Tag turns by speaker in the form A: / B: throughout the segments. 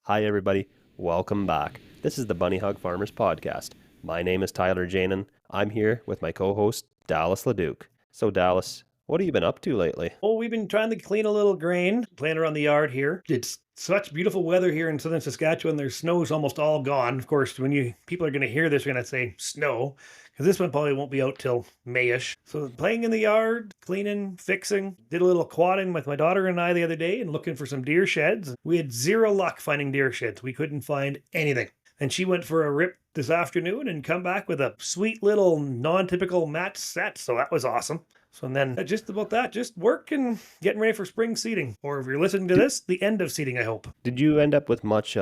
A: Hi, everybody. Welcome back. This is the Bunny Hug Farmers Podcast. My name is Tyler Janin. I'm here with my co-host, Dallas Leduc. So, Dallas, what have you been up to lately?
B: Oh, we've been trying to clean a little grain, playing around the yard here. It's such beautiful weather here in southern Saskatchewan. Their snow's almost all gone. Of course, when people are going to hear this, they're going to say snow, because this one probably won't be out till Mayish. So playing in the yard, cleaning, fixing. Did a little quadding with my daughter and I the other day and looking for some deer sheds. We had zero luck finding deer sheds. We couldn't find anything. And she went for a rip this afternoon and come back with a sweet little non-typical match set. So that was awesome. So then just about that, just work and getting ready for spring seeding. Or if you're listening to this, the end of seeding, I hope.
A: Did you end up with much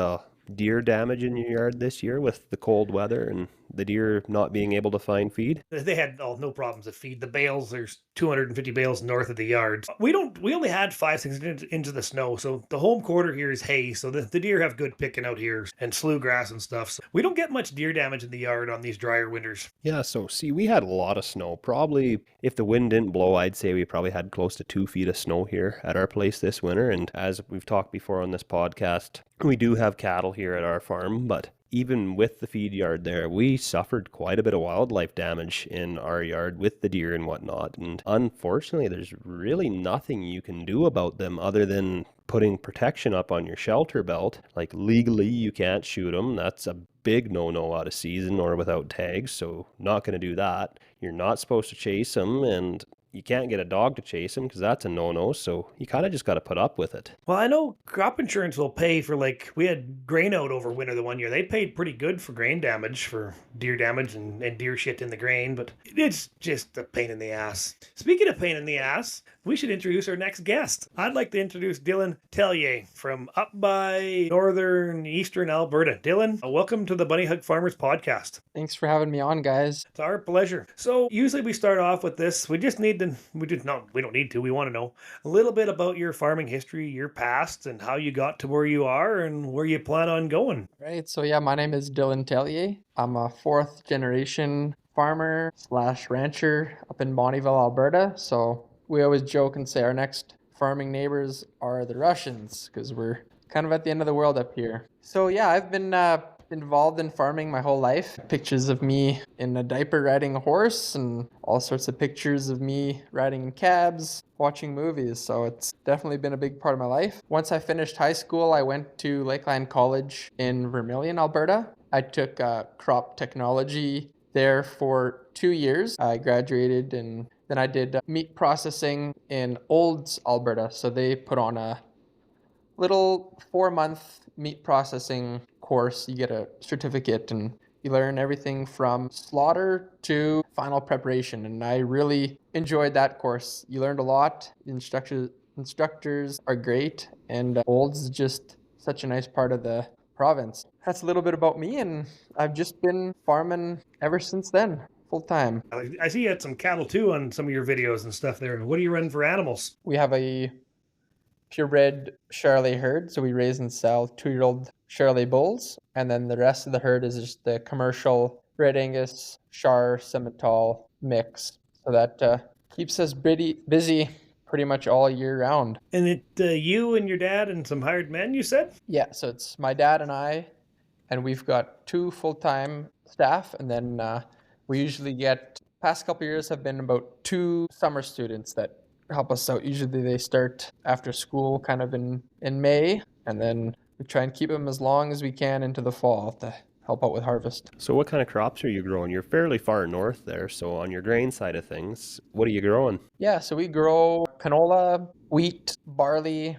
A: deer damage in your yard this year with the cold weather and the deer not being able to find feed?
B: They had no problems to feed. The bales, there's 250 bales north of the yard. We only had 5-6 inches of the snow, so the home quarter here is hay, so the deer have good picking out here and slough grass and stuff. So we don't get much deer damage in the yard on these drier winters.
A: Yeah, so see, we had a lot of snow. Probably, if the wind didn't blow, I'd say we probably had close to 2 feet of snow here at our place this winter. And as we've talked before on this podcast, we do have cattle here at our farm, but even with the feed yard there, we suffered quite a bit of wildlife damage in our yard with the deer and whatnot. And unfortunately, there's really nothing you can do about them other than putting protection up on your shelter belt. Like legally, you can't shoot them. That's a big no-no out of season or without tags, so not going to do that. You're not supposed to chase them, and you can't get a dog to chase them because that's a no-no, so you kind of just got to put up with it.
B: Well, I know crop insurance will pay for, we had grain out over winter the one year. They paid pretty good for grain damage, for deer damage and deer shit in the grain, but it's just a pain in the ass. Speaking of pain in the ass, we should introduce our next guest. I'd like to introduce Dylan Tellier from up by northern eastern Alberta. Dylan, welcome to the Bunny Hug Farmers Podcast.
C: Thanks for having me on, guys.
B: It's our pleasure. So usually we start off with this. We don't need to. We want to know a little bit about your farming history, your past, and how you got to where you are and where you plan on going.
C: Right. So yeah, my name is Dylan Tellier. I'm a fourth generation farmer / rancher up in Bonnyville, Alberta. So we always joke and say our next farming neighbors are the Russians because we're kind of at the end of the world up here. So yeah, I've been involved in farming my whole life. Pictures of me in a diaper riding a horse and all sorts of pictures of me riding in cabs, watching movies. So it's definitely been a big part of my life. Once I finished high school, I went to Lakeland College in Vermilion, Alberta. I took crop technology there for 2 years. I graduated and then I did meat processing in Olds, Alberta. So they put on a little 4-month meat processing course. You get a certificate and you learn everything from slaughter to final preparation. And I really enjoyed that course. You learned a lot. Instructors are great. And Olds is just such a nice part of the province. That's a little bit about me. And I've just been farming ever since then, full time.
B: I see you had some cattle too on some of your videos and stuff there. What do you run for animals?
C: We have a purebred Charolais herd, so we raise and sell 2-year-old Charolais bulls, and then the rest of the herd is just the commercial Red Angus Char Simmental mix. So that keeps us busy pretty much all year round.
B: And you and your dad and some hired men, you said?
C: Yeah, so it's my dad and I, and we've got 2 full-time staff, and then we usually get, past couple years have been about 2 summer students that help us out. Usually they start after school kind of in May, and then we try and keep them as long as we can into the fall to help out with harvest.
A: So what kind of crops are you growing? You're fairly far north there, so on your grain side of things, what are you growing?
C: Yeah, so we grow canola, wheat, barley,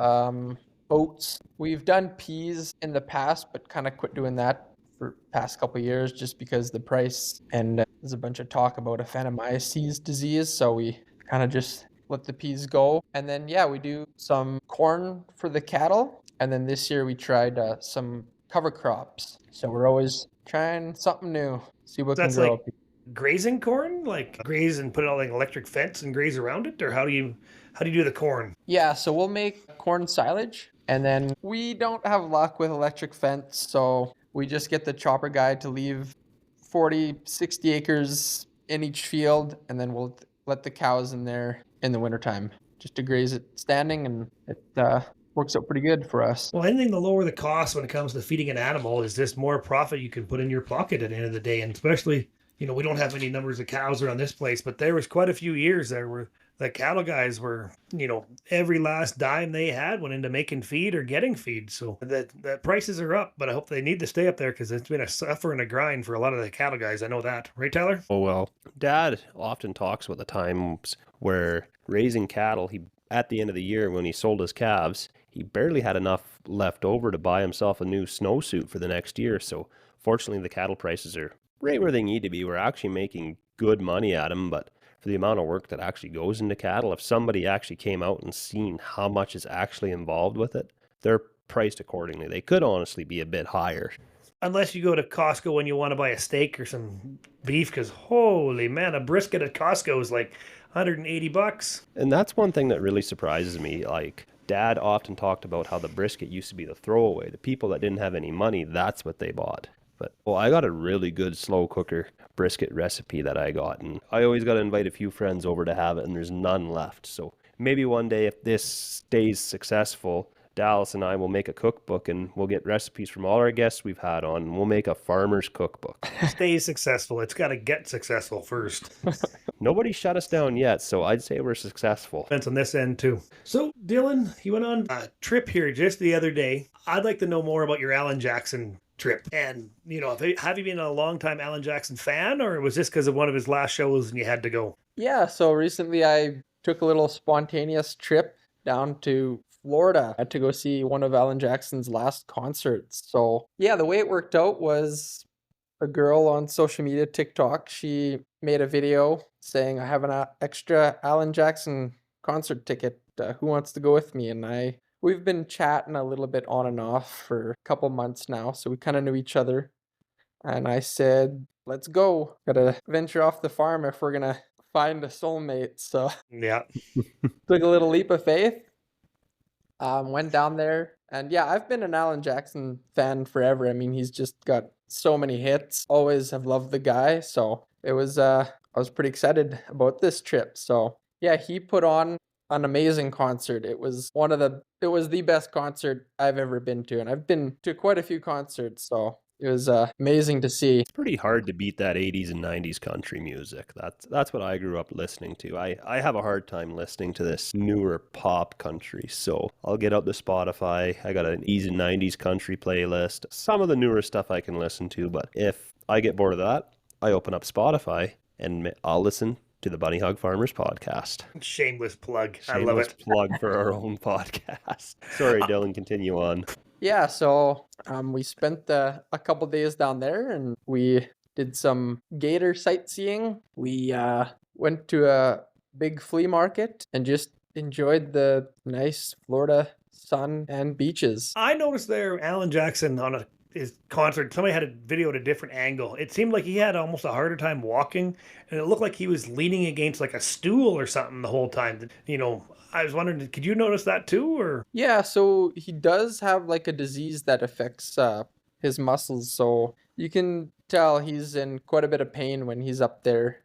C: oats. We've done peas in the past, but kind of quit doing that for past couple of years just because the price, and there's a bunch of talk about Aphanomyces disease, so we kind of just let the peas go. And then yeah, we do some corn for the cattle, and then this year we tried some cover crops. So we're always trying something new, see what can grow.
B: Like grazing corn, like graze and put it on like electric fence and graze around it, or how do you do the corn?
C: Yeah, so we'll make corn silage, and then we don't have luck with electric fence, so we just get the chopper guy to leave 40-60 acres in each field, and then we'll let the cows in there in the wintertime just to graze it standing, and it works out pretty good for us.
B: Well, anything to lower the cost when it comes to feeding an animal is just more profit you can put in your pocket at the end of the day. And especially, we don't have any numbers of cows around this place, but there was quite a few years there where the cattle guys were, every last dime they had went into making feed or getting feed. So the prices are up, but I hope they need to stay up there because it's been a suffer and a grind for a lot of the cattle guys. I know that. Right, Tyler?
A: Oh, well, Dad often talks about the times where raising cattle, at the end of the year when he sold his calves, he barely had enough left over to buy himself a new snowsuit for the next year. So fortunately, the cattle prices are right where they need to be. We're actually making good money at them, but for the amount of work that actually goes into cattle, if somebody actually came out and seen how much is actually involved with it, they're priced accordingly. They could honestly be a bit higher.
B: Unless you go to Costco when you want to buy a steak or some beef, because holy man, a brisket at Costco is like $180.
A: And that's one thing that really surprises me. Like, Dad often talked about how the brisket used to be the throwaway. The people that didn't have any money, that's what they bought. But, well, I got a really good slow cooker brisket recipe that I got, and I always got to invite a few friends over to have it, and there's none left. So maybe one day, if this stays successful, Dallas and I will make a cookbook, and we'll get recipes from all our guests we've had on, and we'll make a farmer's cookbook.
B: Stay successful. It's got to get successful first.
A: Nobody shut us down yet, so I'd say we're successful.
B: Depends on this end too. So Dylan, you went on a trip here just the other day. I'd like to know more about your Alan Jackson trip. And, have you been a long-time Alan Jackson fan, or was this because of one of his last shows and you had to go?
C: Yeah, so recently I took a little spontaneous trip down to Florida. I had to go see one of Alan Jackson's last concerts. So yeah, the way it worked out was a girl on social media, TikTok, she made a video saying, I have an extra Alan Jackson concert ticket. Who wants to go with me? And we've been chatting a little bit on and off for a couple months now, so we kind of knew each other. And I said, let's go. Gotta venture off the farm if we're gonna find a soulmate. So
B: Yeah.
C: took a little leap of faith. Went down there. And yeah, I've been an Alan Jackson fan forever. I mean, he's just got so many hits. Always have loved the guy. So it was, I was pretty excited about this trip. So yeah, he put on an amazing concert. It was the best concert I've ever been to. And I've been to quite a few concerts. So it was amazing to see.
A: It's pretty hard to beat that 80s and 90s country music. That's what I grew up listening to. I have a hard time listening to this newer pop country, so I'll get out the Spotify. I got an 80s and 90s country playlist. Some of the newer stuff I can listen to, but if I get bored of that, I open up Spotify and I'll listen to the Bunny Hug Farmers podcast.
B: Shameless plug. I love
A: Shameless
B: it.
A: plug for our own podcast. Sorry, Dylan, continue on.
C: Yeah, so we spent a couple days down there and we did some gator sightseeing. We went to a big flea market and just enjoyed the nice Florida sun and beaches.
B: I noticed there Alan Jackson on his concert, somebody had a video at a different angle. It seemed like he had almost a harder time walking, and it looked like he was leaning against like a stool or something the whole time. I was wondering, could you notice that too, or?
C: Yeah, so he does have like a disease that affects his muscles, so you can tell he's in quite a bit of pain when he's up there.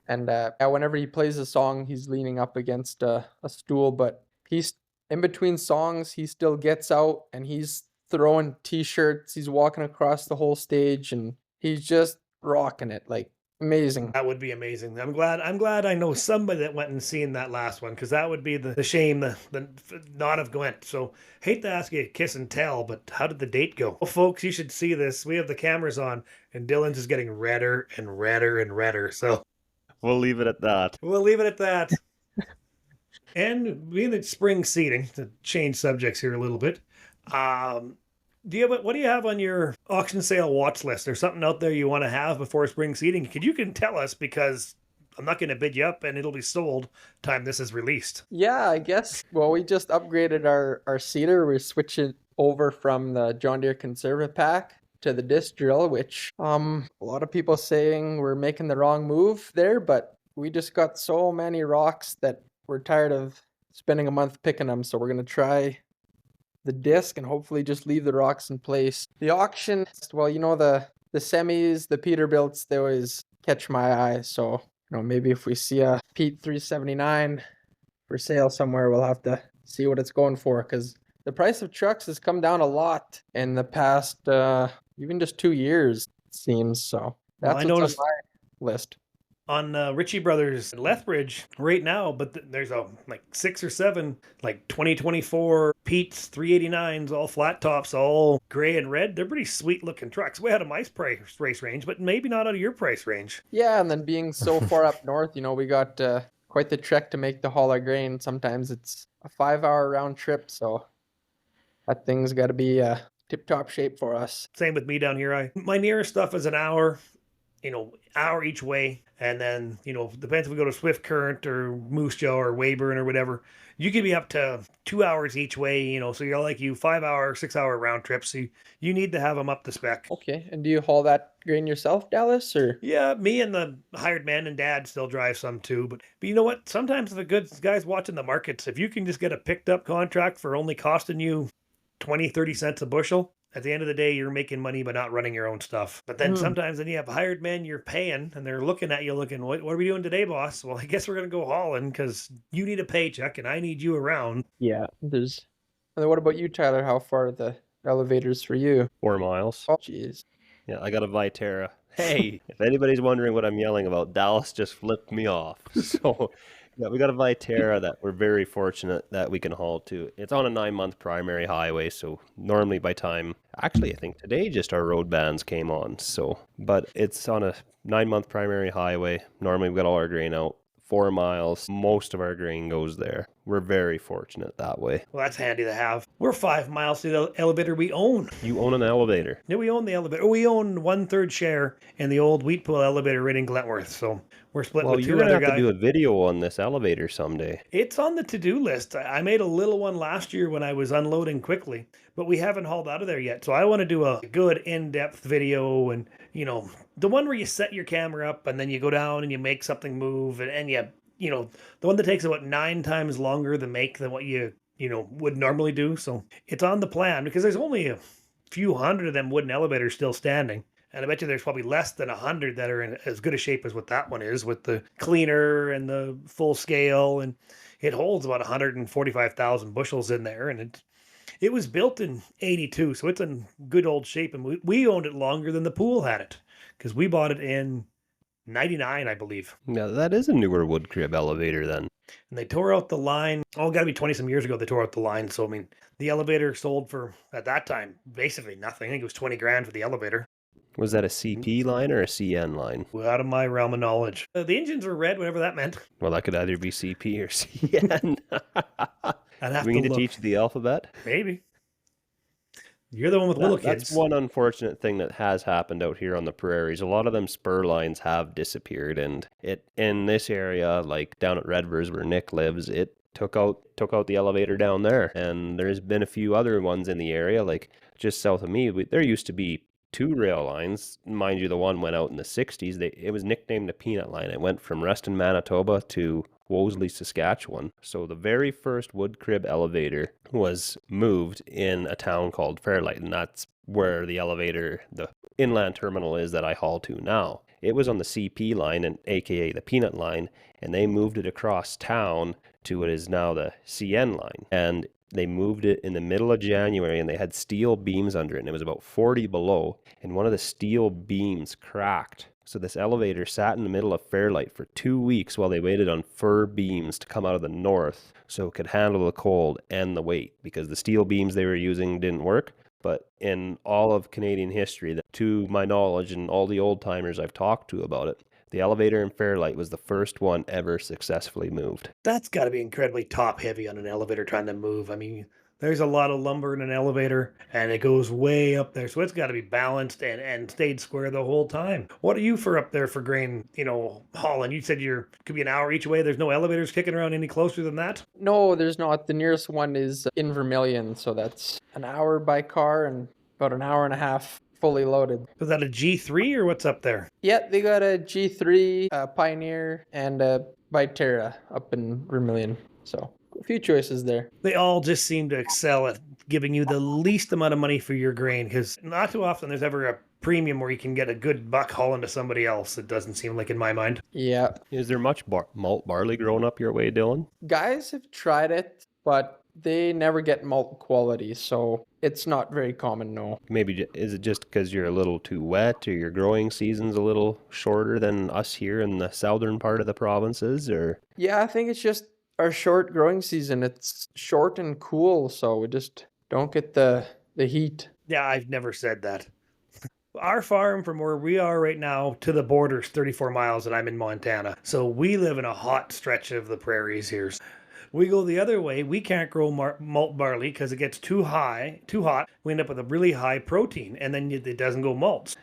C: And whenever he plays a song, he's leaning up against a stool, but he's in between songs, he still gets out and he's throwing t-shirts, he's walking across the whole stage, and he's just rocking it, like amazing.
B: That would be amazing. I'm glad I know somebody that went and seen that last one, because that would be the shame the not have went. So hate to ask you a kiss and tell, but how did the date go? Well, folks, you should see this. We have the cameras on, and Dylan's is getting redder and redder and redder. So
A: We'll leave it at that.
B: we'll leave it at that. And being at spring seeding, to change subjects here a little bit, what do you have on your auction sale watch list? There's something out there you want to have before spring seeding? You can tell us, because I'm not going to bid you up and it'll be sold time this is released.
C: Yeah, I guess. Well, we just upgraded our seeder. We're switching over from the John Deere Conserva pack to the disc drill, which a lot of people saying we're making the wrong move there, but we just got so many rocks that we're tired of spending a month picking them, so we're going to try the disc and hopefully just leave the rocks in place. The auction, well, the semis, the Peterbilts, they always catch my eye. So, maybe if we see a Pete 379 for sale somewhere, we'll have to see what it's going for, because The price of trucks has come down a lot in the past, even just 2 years, it seems. So
B: Well, I
C: that's what's on
B: noticed
C: my list.
B: on Ritchie Brothers in Lethbridge right now, but there's like 6 or 7 like 2024 Pete's 389s, all flat tops, all gray and red. They're pretty sweet looking trucks. Way out of my price range, but maybe not out of your price range.
C: Yeah, and then being so far up north, we got quite the trek to make the haul of grain. Sometimes it's a 5-hour round trip, so that thing's got to be tip-top shape for us.
B: Same with me down here. My nearest stuff is an hour, hour each way. And then, depends if we go to Swift Current or Moose Jaw or Weyburn or whatever, you could be up to 2 hours each way, so you're like 5-hour, 6-hour round trips. So you need to have them up to spec.
C: Okay, and do you haul that grain yourself, Dallas, or?
B: Yeah, me and the hired man and dad still drive some too. But you know what? Sometimes the good guys watching the markets, if you can just get a picked up contract for only costing you 20, 30 cents a bushel, at the end of the day, you're making money by not running your own stuff. But then sometimes then you have hired men you're paying and they're looking at you looking, what are we doing today, boss? Well, I guess we're going to go hauling because you need a paycheck and I need you around.
C: Yeah, And then what about you, Tyler? How far are the elevators for you?
A: 4 miles.
C: Oh, jeez.
A: Yeah, I got a Viterra. Hey, if anybody's wondering what I'm yelling about, Dallas just flipped me off. So, yeah, we got a Viterra that we're very fortunate that we can haul to. It's on a 9-month primary highway, so normally actually I think today just our road bans came on. So, but it's on a 9-month primary highway. Normally we've got all our grain out. 4 miles, most of our grain goes there. We're very fortunate that way.
B: Well, that's handy to have. We're 5 miles to the elevator we own.
A: You own an elevator?
B: Yeah, we own the elevator. We own 1/3 share in the old wheat pool elevator right in Glentworth. So we're split with 2
A: you're
B: other
A: gonna have
B: guys.
A: to do a video on this elevator someday.
B: It's on the to-do list. I made a little one last year when I was unloading quickly, but we haven't hauled out of there yet. So I want to do a good in-depth video and, the one where you set your camera up and then you go down and you make something move and the one that takes about 9 times longer to make than what you would normally do. So it's on the plan because there's only a few hundred of them wooden elevators still standing. And I bet you there's probably less than 100 that are in as good a shape as what that one is with the cleaner and the full scale. And it holds about 145,000 bushels in there. And it was built in 82, so it's in good old shape. And we owned it longer than the pool had it because we bought it in 99, I believe.
A: Now, that is a newer wood crib elevator then.
B: And they tore out the line. Oh, got to be 20 some years ago they tore out the line. So, the elevator sold for, at that time, basically nothing. I think it was 20 grand for the elevator.
A: Was that a CP line or a CN line?
B: Well, out of my realm of knowledge. The engines were red, whatever that meant.
A: Well, that could either be CP or CN.
B: I'd have
A: we
B: to
A: need
B: look.
A: to teach you the alphabet?
B: Maybe. You're the one with little kids.
A: That's one unfortunate thing that has happened out here on the prairies. A lot of them spur lines have disappeared, and it in this area, like down at Redvers where Nick lives, it took out the elevator down there. And there's been a few other ones in the area, like just south of me. There used to be 2 rail lines. Mind you, the one went out in the 60s. It was nicknamed the Peanut Line. It went from Reston, Manitoba to Wolseley, Saskatchewan. So the very first wood crib elevator was moved in a town called Fairlight, and that's where the inland terminal is that I haul to now. It was on the CP line, and aka the Peanut Line, and they moved it across town to what is now the CN line. And they moved it in the middle of January, and they had steel beams under it, and it was about 40 below, and one of the steel beams cracked. So this elevator sat in the middle of Fairlight for 2 weeks while they waited on fir beams to come out of the north so it could handle the cold and the weight, because the steel beams they were using didn't work. But in all of Canadian history, to my knowledge and all the old timers I've talked to about it, the elevator in Fairlight was the first one ever successfully moved.
B: That's got to be incredibly top heavy on an elevator trying to move. There's a lot of lumber in an elevator and it goes way up there. So it's got to be balanced and stayed square the whole time. What are you for up there for grain, hauling? You said could be an hour each way. There's no elevators kicking around any closer than that?
C: No, there's not. The nearest one is in Vermilion, so that's an hour by car and about an hour and a half fully loaded.
B: Is that a G3 or what's up there?
C: Yeah, they got a G3, a Pioneer, and a Viterra up in Vermilion. So a few choices there.
B: They all just seem to excel at giving you the least amount of money for your grain, because not too often there's ever a premium where you can get a good buck hauling to somebody else. It doesn't seem like in my mind.
C: Yeah.
A: Is there much malt barley growing up your way, Dylan?
C: Guys have tried it, but they never get malt quality, so it's not very common, no.
A: Maybe is it just because you're a little too wet, or your growing season's a little shorter than us here in the southern part of the provinces, or?
C: Yeah, I think it's just our short growing season. It's short and cool, so we just don't get the heat.
B: Yeah, I've never said that. Our farm from where we are right now to the border is 34 miles, and I'm in Montana. So we live in a hot stretch of the prairies here. We go the other way. We can't grow malt barley because it gets too hot. We end up with a really high protein, and then it doesn't go malts.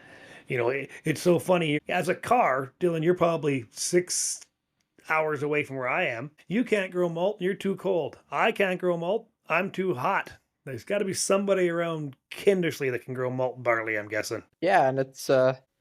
B: It's so funny. As a car, Dylan, you're probably 6 hours away from where I am. You can't grow malt. You're too cold. I can't grow malt. I'm too hot. There's got to be somebody around Kindersley that can grow malt barley, I'm guessing.
C: Yeah, and it's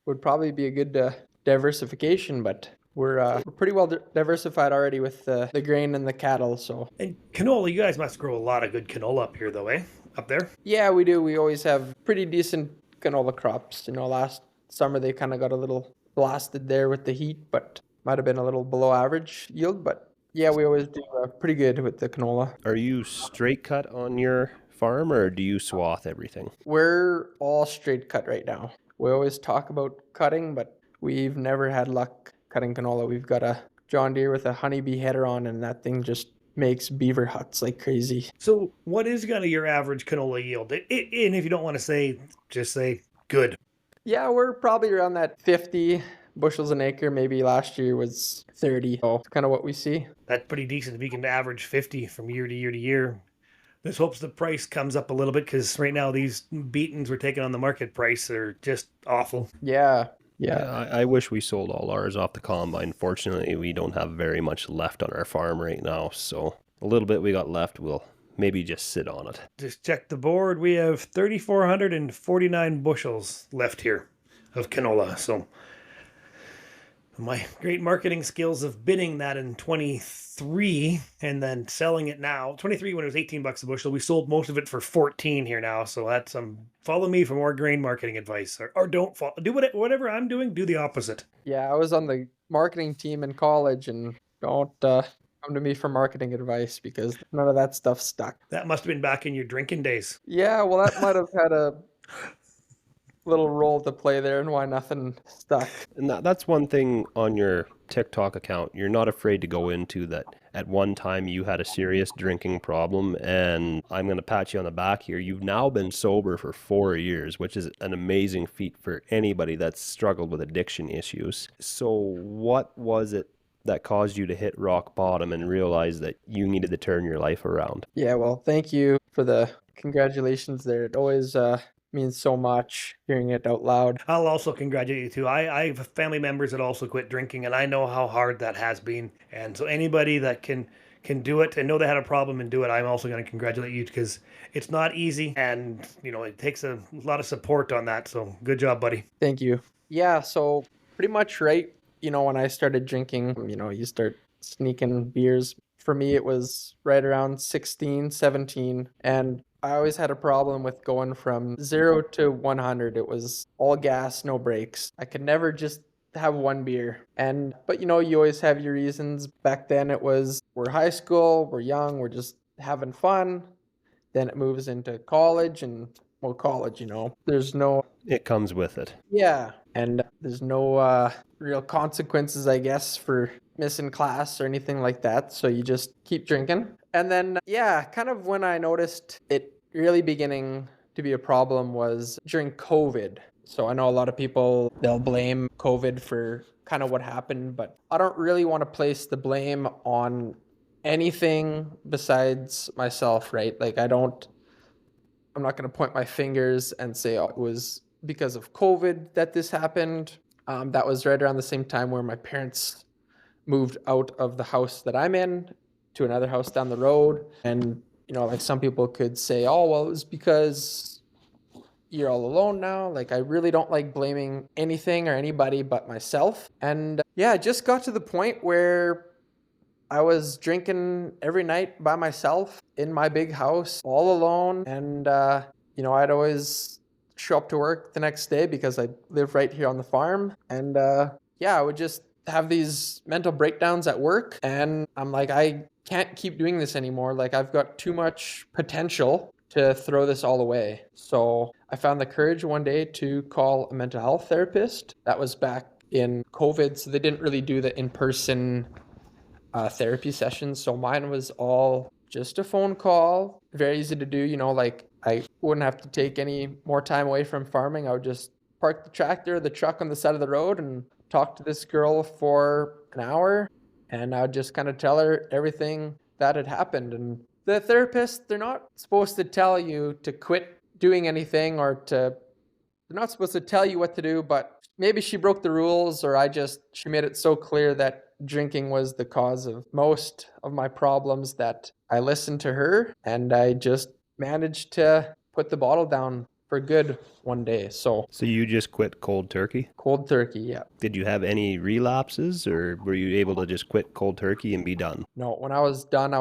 C: would probably be a good diversification, but we're pretty well diversified already with the grain and the cattle, so.
B: And canola, you guys must grow a lot of good canola up here, though, eh? Up there?
C: Yeah, we do. We always have pretty decent canola crops. Last summer they kind of got a little blasted there with the heat, but might have been a little below average yield, but yeah, we always do pretty good with the canola.
A: Are you straight cut on your farm, or do you swath everything?
C: We're all straight cut right now. We always talk about cutting, but we've never had luck cutting canola. We've got a John Deere with a honeybee header on, and that thing just makes beaver huts like crazy.
B: So what is kind of your average canola yield? And if you don't want to say, just say good.
C: Yeah, we're probably around that 50 bushels an acre. Maybe last year was 30. So it's kind of what we see.
B: That's pretty decent if you can average 50 from year to year to year. Let's hope the price comes up a little bit, because right now these beatings we're taking on the market price are just awful.
C: Yeah.
A: I wish we sold all ours off the combine. Fortunately, we don't have very much left on our farm right now, so a little bit we got left, we'll maybe just sit on it.
B: Just check the board. We have 3,449 bushels left here of canola. So my great marketing skills of bidding that in 23 and then selling it now. 23 when it was $18 a bushel. We sold most of it for 14 here now. So that's follow me for more grain marketing advice, or don't follow. Do whatever I'm doing. Do the opposite.
C: Yeah, I was on the marketing team in college, and don't come to me for marketing advice because none of that stuff stuck.
B: That must have been back in your drinking days.
C: Yeah, well, that might have had a little role to play there, and why nothing stuck.
A: And that's one thing on your TikTok account. You're not afraid to go into that at one time you had a serious drinking problem, and I'm going to pat you on the back here. You've now been sober for 4 years, which is an amazing feat for anybody that's struggled with addiction issues. So what was it that caused you to hit rock bottom and realize that you needed to turn your life around?
C: Yeah, well, thank you for the congratulations there. It always means so much hearing it out loud.
B: I'll also congratulate you too. I have family members that also quit drinking, and I know how hard that has been. And so anybody that can do it and know they had a problem and do it, I'm also going to congratulate you, because it's not easy, and it takes a lot of support on that. So good job, buddy.
C: Thank you. Yeah, so pretty much right, when I started drinking, you start sneaking beers. For me, it was right around 16, 17, and I always had a problem with going from 0 to 100. It was all gas, no brakes. I could never just have one beer. But you always have your reasons. Back then it was, we're high school, we're young, we're just having fun. Then it moves into college, and college, there's no...
A: It comes with it.
C: Yeah, and there's no real consequences, I guess, for missing class or anything like that. So you just keep drinking. And then, kind of when I noticed it really beginning to be a problem was during COVID. So I know a lot of people, they'll blame COVID for kind of what happened, but I don't really want to place the blame on anything besides myself, right? Like I'm not going to point my fingers and say, it was because of COVID that this happened. That was right around the same time where my parents moved out of the house that I'm in to another house down the road. And, like some people could say, oh, well, it was because you're all alone now. Like, I really don't like blaming anything or anybody but myself. And I just got to the point where I was drinking every night by myself in my big house, all alone. And, I'd always show up to work the next day because I live right here on the farm. And, I would just have these mental breakdowns at work. And I'm like, I can't keep doing this anymore. Like, I've got too much potential to throw this all away. So I found the courage one day to call a mental health therapist. That was back in COVID, so they didn't really do the in-person therapy sessions. So mine was all just a phone call, very easy to do. Like, I wouldn't have to take any more time away from farming. I would just park the truck on the side of the road and talk to this girl for an hour. And I would just kind of tell her everything that had happened. And the therapist, they're not supposed to tell you to quit doing anything they're not supposed to tell you what to do, but maybe she broke the rules, or she made it so clear that drinking was the cause of most of my problems that I listened to her, and I just managed to put the bottle down for good one day. So
A: you just quit cold turkey?
C: Cold turkey, yeah.
A: Did you have any relapses, or were you able to just quit cold turkey and be done?
C: No, when I was done,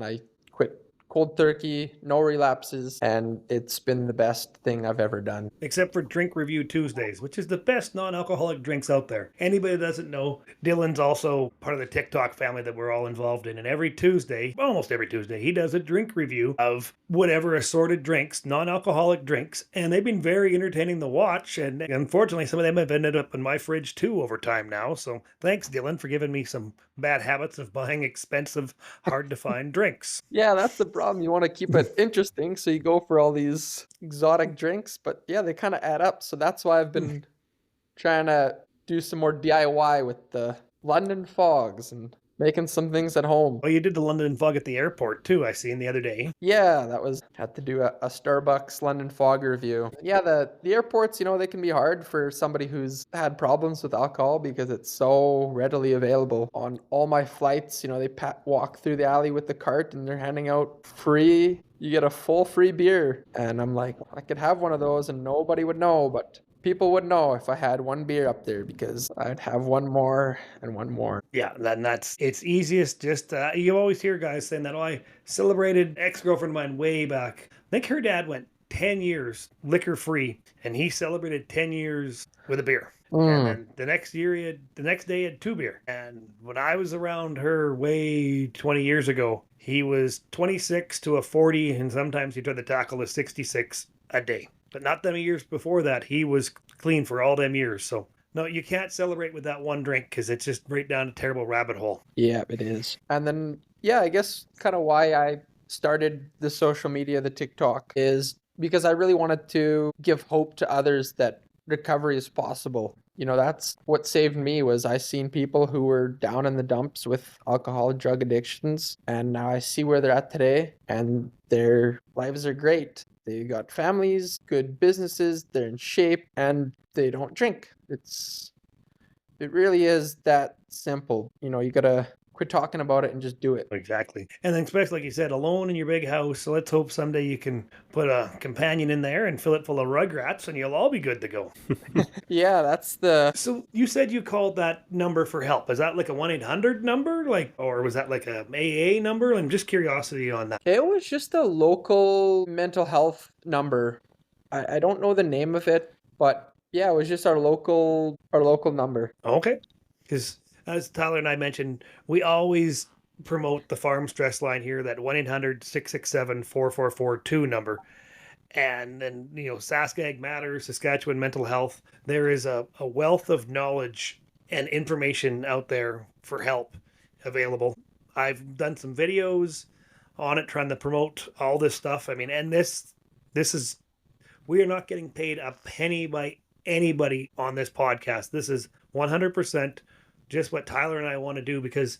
C: I quit cold turkey, no relapses, and it's been the best thing I've ever done.
B: Except for Drink Review Tuesdays, which is the best non-alcoholic drinks out there. Anybody that doesn't know, Dylan's also part of the TikTok family that we're all involved in. And almost every Tuesday, he does a drink review of whatever assorted drinks, non-alcoholic drinks. And they've been very entertaining to watch. And unfortunately, some of them have ended up in my fridge too over time now. So thanks, Dylan, for giving me some bad habits of buying expensive, hard-to-find drinks.
C: Yeah, that's the problem. You want to keep it interesting, so you go for all these exotic drinks, but yeah, they kind of add up. So that's why I've been trying to do some more DIY with the London fogs and making some things at home.
B: Well, you did the London fog at the airport too, I seen the other day.
C: Yeah, had to do a Starbucks London fog review. Yeah, the airports, they can be hard for somebody who's had problems with alcohol because it's so readily available. On all my flights, they walk through the alley with the cart and they're handing out free. You get a full free beer. And I'm like, I could have one of those and nobody would know, but people would know if I had one beer up there because I'd have one more and one more.
B: Yeah, it's easiest. Just you always hear guys saying that. Oh, I celebrated ex-girlfriend of mine way back. I think her dad went 10 years liquor free, and he celebrated 10 years with a beer. And then the next day he had 2 beer. And when I was around her way 20 years ago, he was 26 to a 40, and sometimes he tried to tackle a 66 a day. But not them years before that. He was clean for all them years. So no, you can't celebrate with that one drink because it's just right down a terrible rabbit hole.
C: Yeah, it is. And then, yeah, I guess kind of why I started the social media, the TikTok, is because I really wanted to give hope to others that recovery is possible. That's what saved me was I seen people who were down in the dumps with alcohol, drug addictions, and now I see where they're at today and their lives are great. They got families, good businesses, they're in shape, and they don't drink. It really is that simple. You gotta quit talking about it and just do it.
B: Exactly. And then especially like you said, alone in your big house. So let's hope someday you can put a companion in there and fill it full of rugrats and you'll all be good to go.
C: Yeah, that's
B: So you said you called that number for help. Is that like a 1-800 number? Or was that like a AA number? I'm just curiosity on that.
C: It was just a local mental health number. I don't know the name of it, but yeah, it was just our local number.
B: Okay. Because as Tyler and I mentioned, we always promote the farm stress line here, that 1-800-667-4442 number. And then, Saskag Matters, Saskatchewan Mental Health, there is a wealth of knowledge and information out there for help available. I've done some videos on it trying to promote all this stuff. I mean, and this is, we are not getting paid a penny by anybody on this podcast. This is 100% just what Tyler and I want to do because,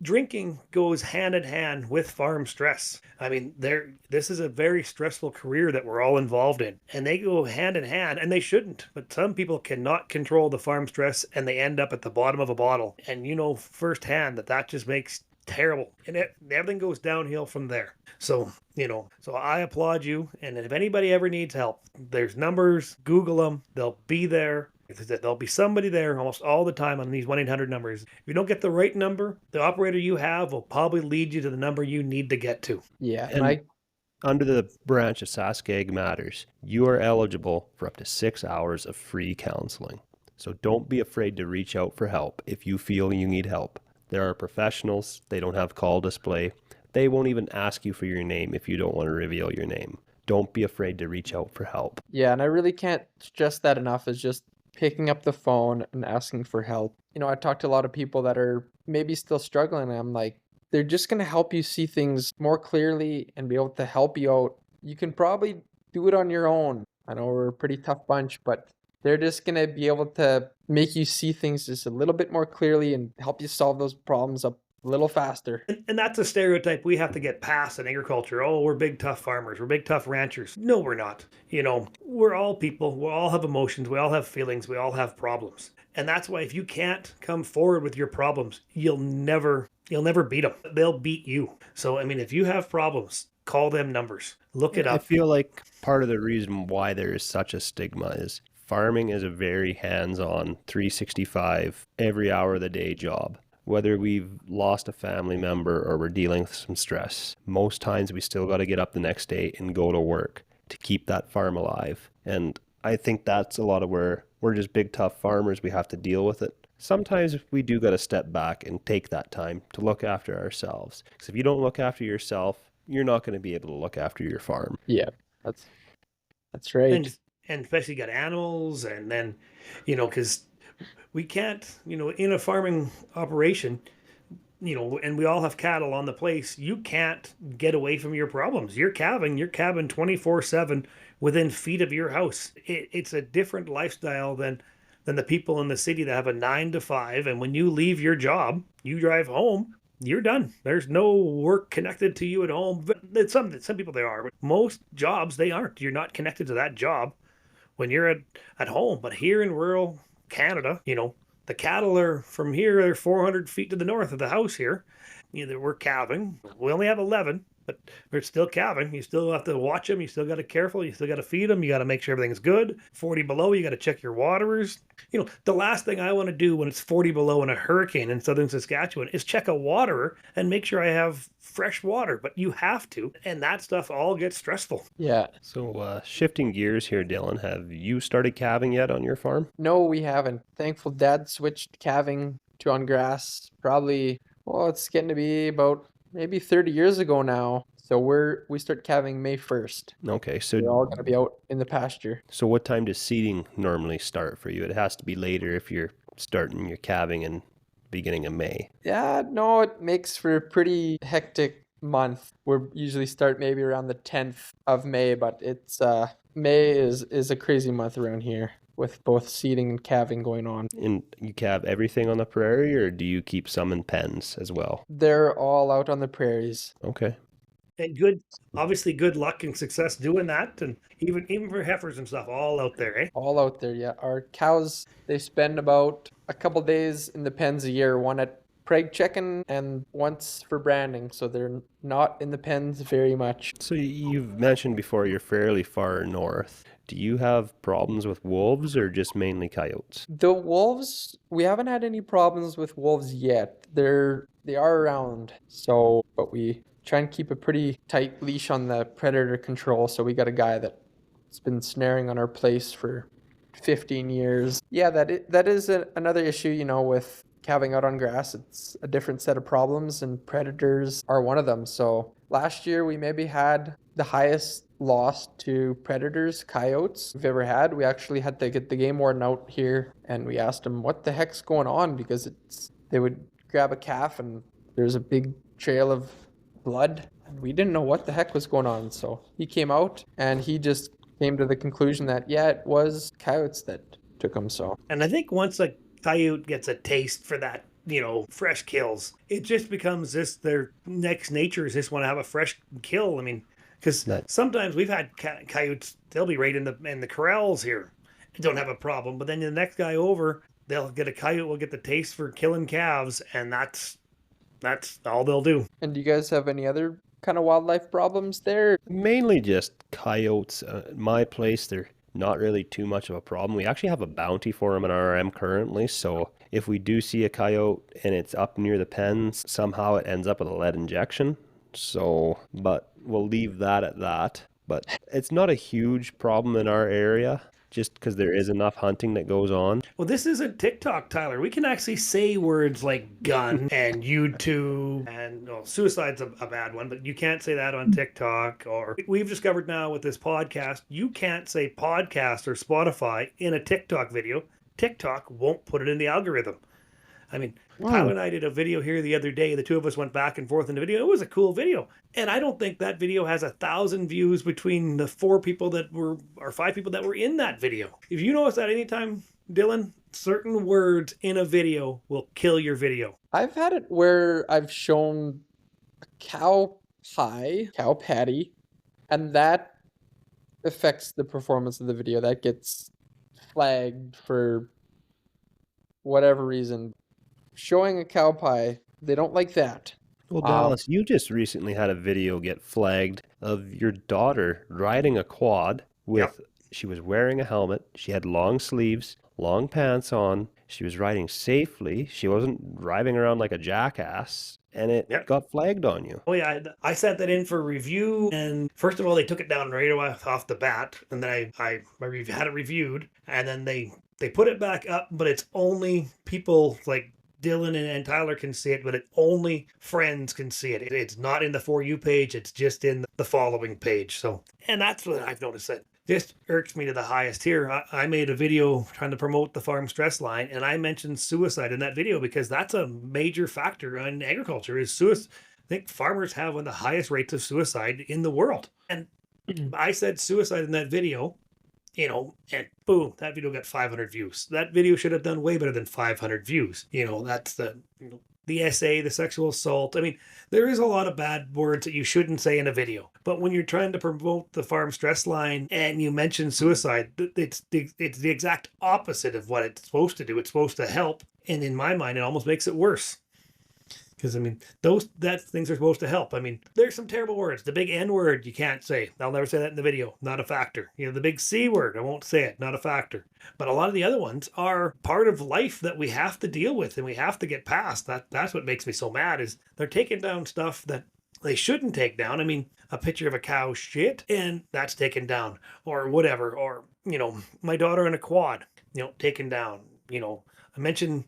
B: drinking goes hand in hand with farm stress. I mean, this is a very stressful career that we're all involved in, and they go hand in hand, and they shouldn't. But some people cannot control the farm stress, and they end up at the bottom of a bottle. And firsthand that just makes terrible, and everything goes downhill from there. So I applaud you, and if anybody ever needs help, there's numbers, Google them, they'll be there. There'll be somebody there almost all the time on these 1-800 numbers. If you don't get the right number, the operator you have will probably lead you to the number you need to get to.
C: Yeah,
A: and under the branch of Saskag Matters, you are eligible for up to 6 hours of free counseling. So don't be afraid to reach out for help if you feel you need help. There are professionals, they don't have call display. They won't even ask you for your name if you don't want to reveal your name. Don't be afraid to reach out for help.
C: Yeah, and I really can't stress that enough, is just picking up the phone and asking for help. You know, I talk to a lot of people that are maybe still struggling, and I'm like, they're just going to help you see things more clearly and be able to help you out. You can probably do it on your own. I know we're a pretty tough bunch, but they're just going to be able to make you see things just a little bit more clearly and help you solve those problems up a little faster.
B: And that's a stereotype we have to get past in agriculture. Oh, we're big, tough farmers. We're big, tough ranchers. No, we're not. You know, we're all people. We all have emotions. We all have feelings. We all have problems. And that's why if you can't come forward with your problems, you'll never beat them. They'll beat you. So, I mean, if you have problems, call them numbers. Look it
A: I
B: up.
A: feel like part of the reason why there is such a stigma is farming is a very hands-on, 365, every hour of the day job. Whether we've lost a family member or we're dealing with some stress, most times we still got to get up the next day and go to work to keep that farm alive. And I think that's a lot of where we're just big, tough farmers. We have to deal with it. Sometimes we do got to step back and take that time to look after ourselves. Because if you don't look after yourself, you're not going to be able to look after your farm.
C: Yeah, that's right.
B: And especially got animals, and then, you know, because we can't, you know, in a farming operation, you know, and we all have cattle on the place, you can't get away from your problems. You're calving 24/7 within feet of your house. It's a different lifestyle than the people in the city that have a 9 to 5. And when you leave your job, you drive home, you're done. There's no work connected to you at home. But some people they are, but most jobs they aren't. You're not connected to that job when you're at home. But here in rural Canada, you know, the cattle are from here, they're 400 feet to the north of the house here. You know, we're calving. We only have 11, but we're still calving. You still have to watch them. You still got to careful. You still got to feed them. You got to make sure everything's good. 40 below, you got to check your waterers. You know, the last thing I want to do when it's 40 below in a hurricane in southern Saskatchewan is check a waterer and make sure I have fresh water. But you have to, and that stuff all gets stressful.
C: Yeah.
A: So shifting gears here, Dylan, have you started calving yet on your farm?
C: No, we haven't. Thankful Dad switched calving to on grass probably, well, it's getting to be about maybe 30 years ago now. So we start calving May 1st.
A: Okay,
C: We're all going to be out in the pasture.
A: So what time does seeding normally start for you? It has to be later if you're starting your calving in beginning of May.
C: Yeah, no, it makes for a pretty hectic month. We usually start maybe around the 10th of May, but it's May is a crazy month around here with both seeding and calving going on.
A: And you calve everything on the prairie, or do you keep some in pens as well?
C: They're all out on the prairies.
A: Okay.
B: And obviously good luck and success doing that. And even for heifers and stuff, all out there, eh?
C: All out there, yeah. Our cows, they spend about a couple days in the pens a year, one at preg checking and once for branding. So they're not in the pens very much.
A: So you've mentioned before you're fairly far north. Do you have problems with wolves or just mainly coyotes?
C: The wolves, we haven't had any problems with wolves yet. They are around. So, but we try and keep a pretty tight leash on the predator control. So we got a guy that's been snaring on our place for 15 years. Yeah, that is another issue, you know, with calving out on grass. It's a different set of problems, and predators are one of them. So last year we maybe had the highest loss to predators, coyotes, we've ever had. We actually had to get the game warden out here, and we asked him what the heck's going on, because they would grab a calf and there's a big trail of blood, and we didn't know what the heck was going on. So he came out and he just came to the conclusion that, yeah, it was coyotes that took him. So,
B: And I think once a coyote gets a taste for that, you know, fresh kills, it just becomes their next nature is just want to have a fresh kill. I mean, because sometimes we've had coyotes, they'll be right in the corrals here, don't have a problem. But then the next guy over, they'll get a coyote, will get the taste for killing calves, and that's all they'll do.
C: And do you guys have any other kind of wildlife problems there?
A: Mainly just coyotes. My place, they're not really too much of a problem. We actually have a bounty for them in RM currently, so if we do see a coyote and it's up near the pens, somehow it ends up with a lead injection. So, but we'll leave that at that. But it's not a huge problem in our area. just because there is enough hunting that goes on.
B: Well, this isn't TikTok, Tyler. We can actually say words like gun and YouTube, and well, suicide's a bad one, but you can't say that on TikTok. Or we've discovered now with this podcast, you can't say podcast or Spotify in a TikTok video. TikTok won't put it in the algorithm. I mean, Tyler and I did a video here the other day. The two of us went back and forth in the video. It was a cool video. And I don't think that video has 1,000 views between the 5 people that were in that video. If you notice that anytime, Dylan, certain words in a video will kill your video.
C: I've had it where I've shown a cow pie, cow patty, and that affects the performance of the video. That gets flagged for whatever reason. Showing a cow pie, they don't like that.
A: Well, Dallas, you just recently had a video get flagged of your daughter riding a quad with, she was wearing a helmet, she had long sleeves, long pants on, she was riding safely, she wasn't driving around like a jackass, and it got flagged on you.
B: Oh yeah, I sent that in for review, and first of all, they took it down right away off the bat, and then I had it reviewed, and then they put it back up, but it's only people like Dylan and Tyler can see it, but only friends can see it. It's not in the For You page. It's just in the following page. So, and that's what I've noticed. That just irks me to the highest here. I made a video trying to promote the farm stress line, and I mentioned suicide in that video because that's a major factor in agriculture is suicide. I think farmers have one of the highest rates of suicide in the world. And I said suicide in that video, and boom, that video got 500 views. That video should have done way better than 500 views. That's the SA, the sexual assault. I mean, there is a lot of bad words that you shouldn't say in a video. But when you're trying to promote the farm stress line and you mention suicide, it's the exact opposite of what it's supposed to do. It's supposed to help. And in my mind, it almost makes it worse. Because, I mean, that things are supposed to help. I mean, there's some terrible words. The big N word, you can't say. I'll never say that in the video. Not a factor. The big C word, I won't say it. Not a factor. But a lot of the other ones are part of life that we have to deal with and we have to get past. That's what makes me so mad is they're taking down stuff that they shouldn't take down. I mean, a picture of a cow shit, and that's taken down. Or whatever. Or, my daughter in a quad, taken down. I mentioned,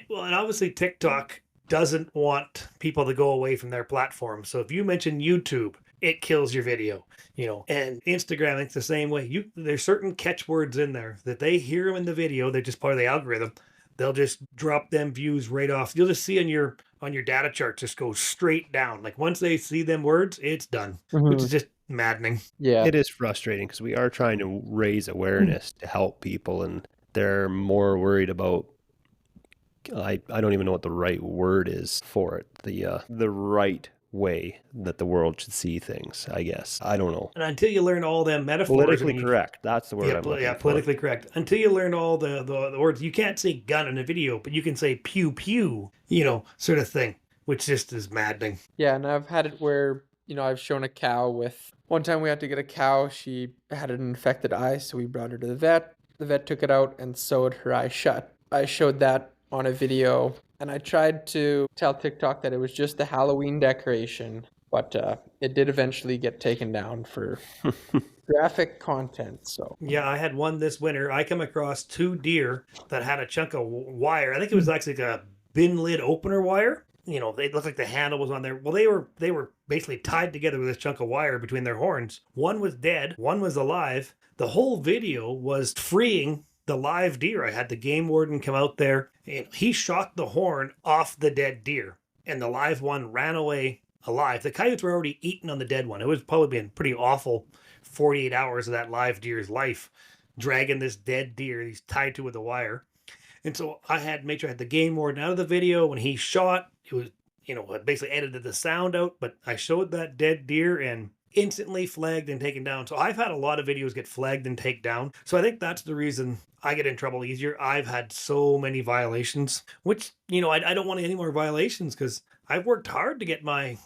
B: well, and obviously TikTok doesn't want people to go away from their platform. So if you mention YouTube, it kills your video, and Instagram, it's the same way. There's certain catchwords in there that they hear them in the video. They're just part of the algorithm. They'll just drop them views right off. You'll just see on your data chart, just go straight down. Like once they see them words, it's done, which is just maddening.
C: Yeah.
A: It is frustrating because we are trying to raise awareness to help people, and they're more worried about I don't even know what the right word is for it. The right way that the world should see things, I guess. I don't know.
B: And until you learn all them metaphors.
A: Politically correct. That's the word I'm looking for.
B: Politically correct. Until you learn all the words. You can't say gun in a video, but you can say pew pew, sort of thing, which just is maddening.
C: Yeah, and I've had it where, I've shown a cow with... One time we had to get a cow. She had an infected eye, so we brought her to the vet. The vet took it out and sewed her eye shut. I showed that on a video, and I tried to tell TikTok that it was just a Halloween decoration, but it did eventually get taken down for graphic content. So
B: yeah, I had one this winter. I come across 2 deer that had a chunk of wire. I think it was actually like a bin lid opener wire. They looked like the handle was on there. Well, they were basically tied together with this chunk of wire between their horns. One was dead, one was alive. The whole video was freeing the live deer. I had the game warden come out there, and he shot the horn off the dead deer, and the live one ran away alive. The coyotes were already eating on the dead one. It was probably been pretty awful 48 hours of that live deer's life, dragging this dead deer he's tied to with a wire. And so I had made sure I had the game warden out of the video. When he shot, it was, I basically edited the sound out, but I showed that dead deer and instantly flagged and taken down. So I've had a lot of videos get flagged and taken down. So I think that's the reason I get in trouble easier. I've had so many violations, which, I don't want any more violations because I've worked hard to get my,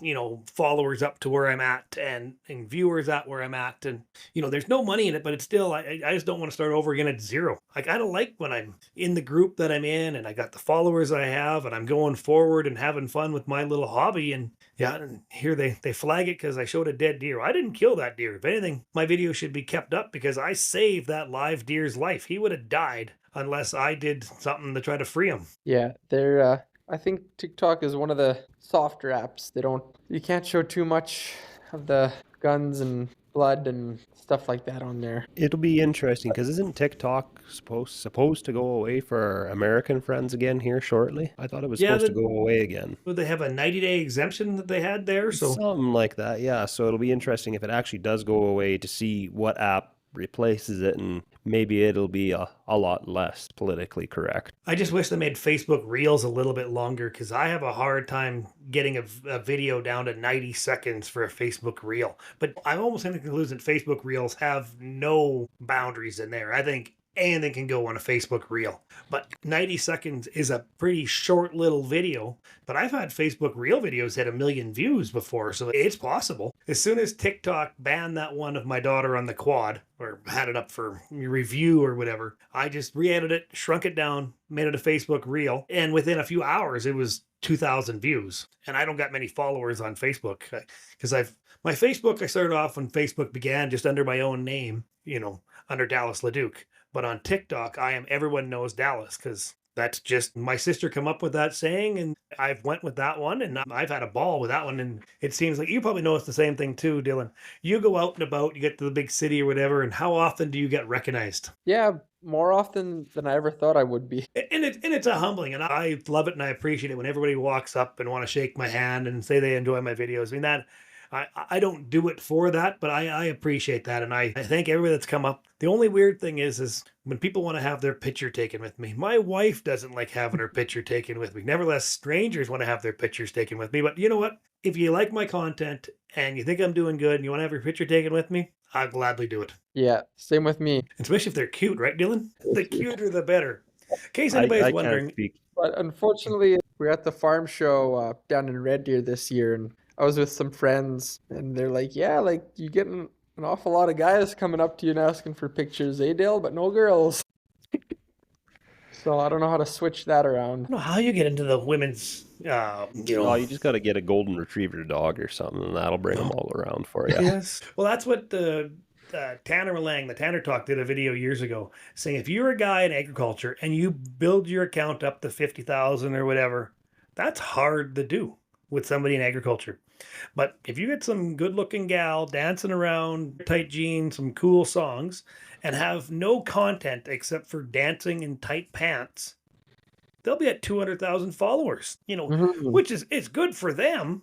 B: followers up to where I'm at and viewers at where I'm at. And, there's no money in it, but it's still, I just don't want to start over again at zero. Like, I don't like when I'm in the group that I'm in and I got the followers I have and I'm going forward and having fun with my little hobby. And yeah, and here they flag it because I showed a dead deer. I didn't kill that deer. If anything, my video should be kept up because I saved that live deer's life. He would have died unless I did something to try to free him.
C: Yeah, I think TikTok is one of the softer apps. You can't show too much of the guns and blood and stuff like that on there.
A: It'll be interesting because isn't TikTok supposed to go away for our American friends again here shortly? I thought it was supposed to go away again.
B: Would they have a 90-day exemption that they had there? So
A: something like that, yeah. So it'll be interesting if it actually does go away to see what app replaces it, and maybe it'll be a lot less politically correct.
B: I just wish they made Facebook Reels a little bit longer because I have a hard time getting a video down to 90 seconds for a Facebook Reel. But I'm almost in the conclusion that Facebook Reels have no boundaries in there. I think anything can go on a Facebook Reel. But 90 seconds is a pretty short little video. But I've had Facebook Reel videos hit 1 million views before, so it's possible. As soon as TikTok banned that one of my daughter on the quad, or had it up for review or whatever, I just re-edited it, shrunk it down, made it a Facebook Reel, and within a few hours it was 2,000 views. And I don't got many followers on Facebook because my Facebook, I started off when Facebook began just under my own name, under Dallas LeDuc. But on TikTok, I am everyone knows Dallas because that's just my sister come up with that saying, and I've went with that one, and I've had a ball with that one. And it seems like you probably know it's the same thing too, Dylan. You go out and about, you get to the big city or whatever, and how often do you get recognized?
C: Yeah, more often than I ever thought I would be.
B: And it's a humbling, and I love it and I appreciate it when everybody walks up and want to shake my hand and say they enjoy my videos. I mean, that I don't do it for that, but I appreciate that. And I thank everybody that's come up. The only weird thing is when people want to have their picture taken with me. My wife doesn't like having her picture taken with me. Nevertheless, strangers want to have their pictures taken with me. But you know what? If you like my content and you think I'm doing good and you want to have your picture taken with me, I'll gladly do it.
C: Yeah, same with me.
B: Especially if they're cute, right, Dylan? The cuter, the better. In case anybody's wondering.
C: But unfortunately, we're at the farm show down in Red Deer this year, and I was with some friends, and they're like, yeah, like, you getting an awful lot of guys coming up to you and asking for pictures, Dale, but no girls. So I don't know how to switch that around.
B: I don't know how you get into the women's,
A: Oh, you just got to get a golden retriever dog or something, and that'll bring them all around for you.
B: Yes. Well, that's what the Tanner Lang, the Tanner Talk, did a video years ago saying if you're a guy in agriculture and you build your account up to 50,000 or whatever, that's hard to do with somebody in agriculture. But if you get some good looking gal dancing around, tight jeans, some cool songs, and have no content except for dancing in tight pants, they'll be at 200,000 followers, which is, it's good for them.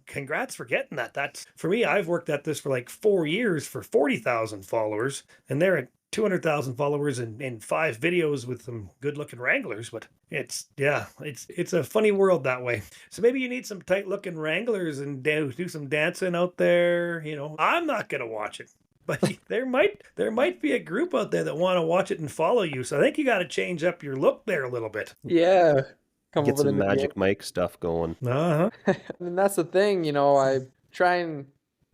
B: Congrats for getting that. That's for me. I've worked at this for like 4 years for 40,000 followers, and they're at 200,000 followers in 5 videos with some good looking wranglers. But it's a funny world that way. So maybe you need some tight looking wranglers and do some dancing out there. I'm not going to watch it, but there might be a group out there that want to watch it and follow you. So I think you got to change up your look there a little bit.
C: Yeah.
A: Get some Magic Mike stuff going.
B: Uh-huh.
C: And that's the thing, I try and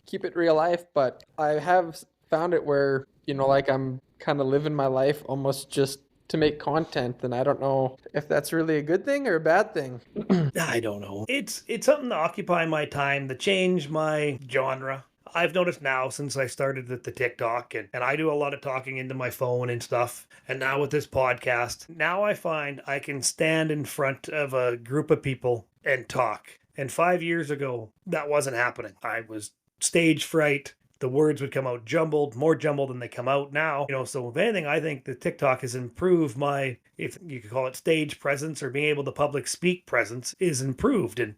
C: keep it real life, but I have found it where, like I'm kind of living my life almost just to make content, and I don't know if that's really a good thing or a bad thing.
B: I don't know. It's something to occupy my time, to change my genre. I've noticed now since I started the TikTok, and I do a lot of talking into my phone and stuff. And now with this podcast, now I find I can stand in front of a group of people and talk. And 5 years ago, that wasn't happening. I was stage fright. The words would come out more jumbled than they come out now. So if anything, I think the TikTok has improved my, if you could call it stage presence or being able to public speak presence is improved. And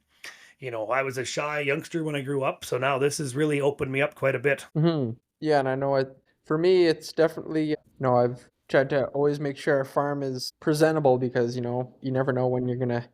B: I was a shy youngster when I grew up, so now this has really opened me up quite a bit.
C: Mm-hmm. Yeah, and I know for me, it's definitely, I've tried to always make sure our farm is presentable because, you never know when you're going to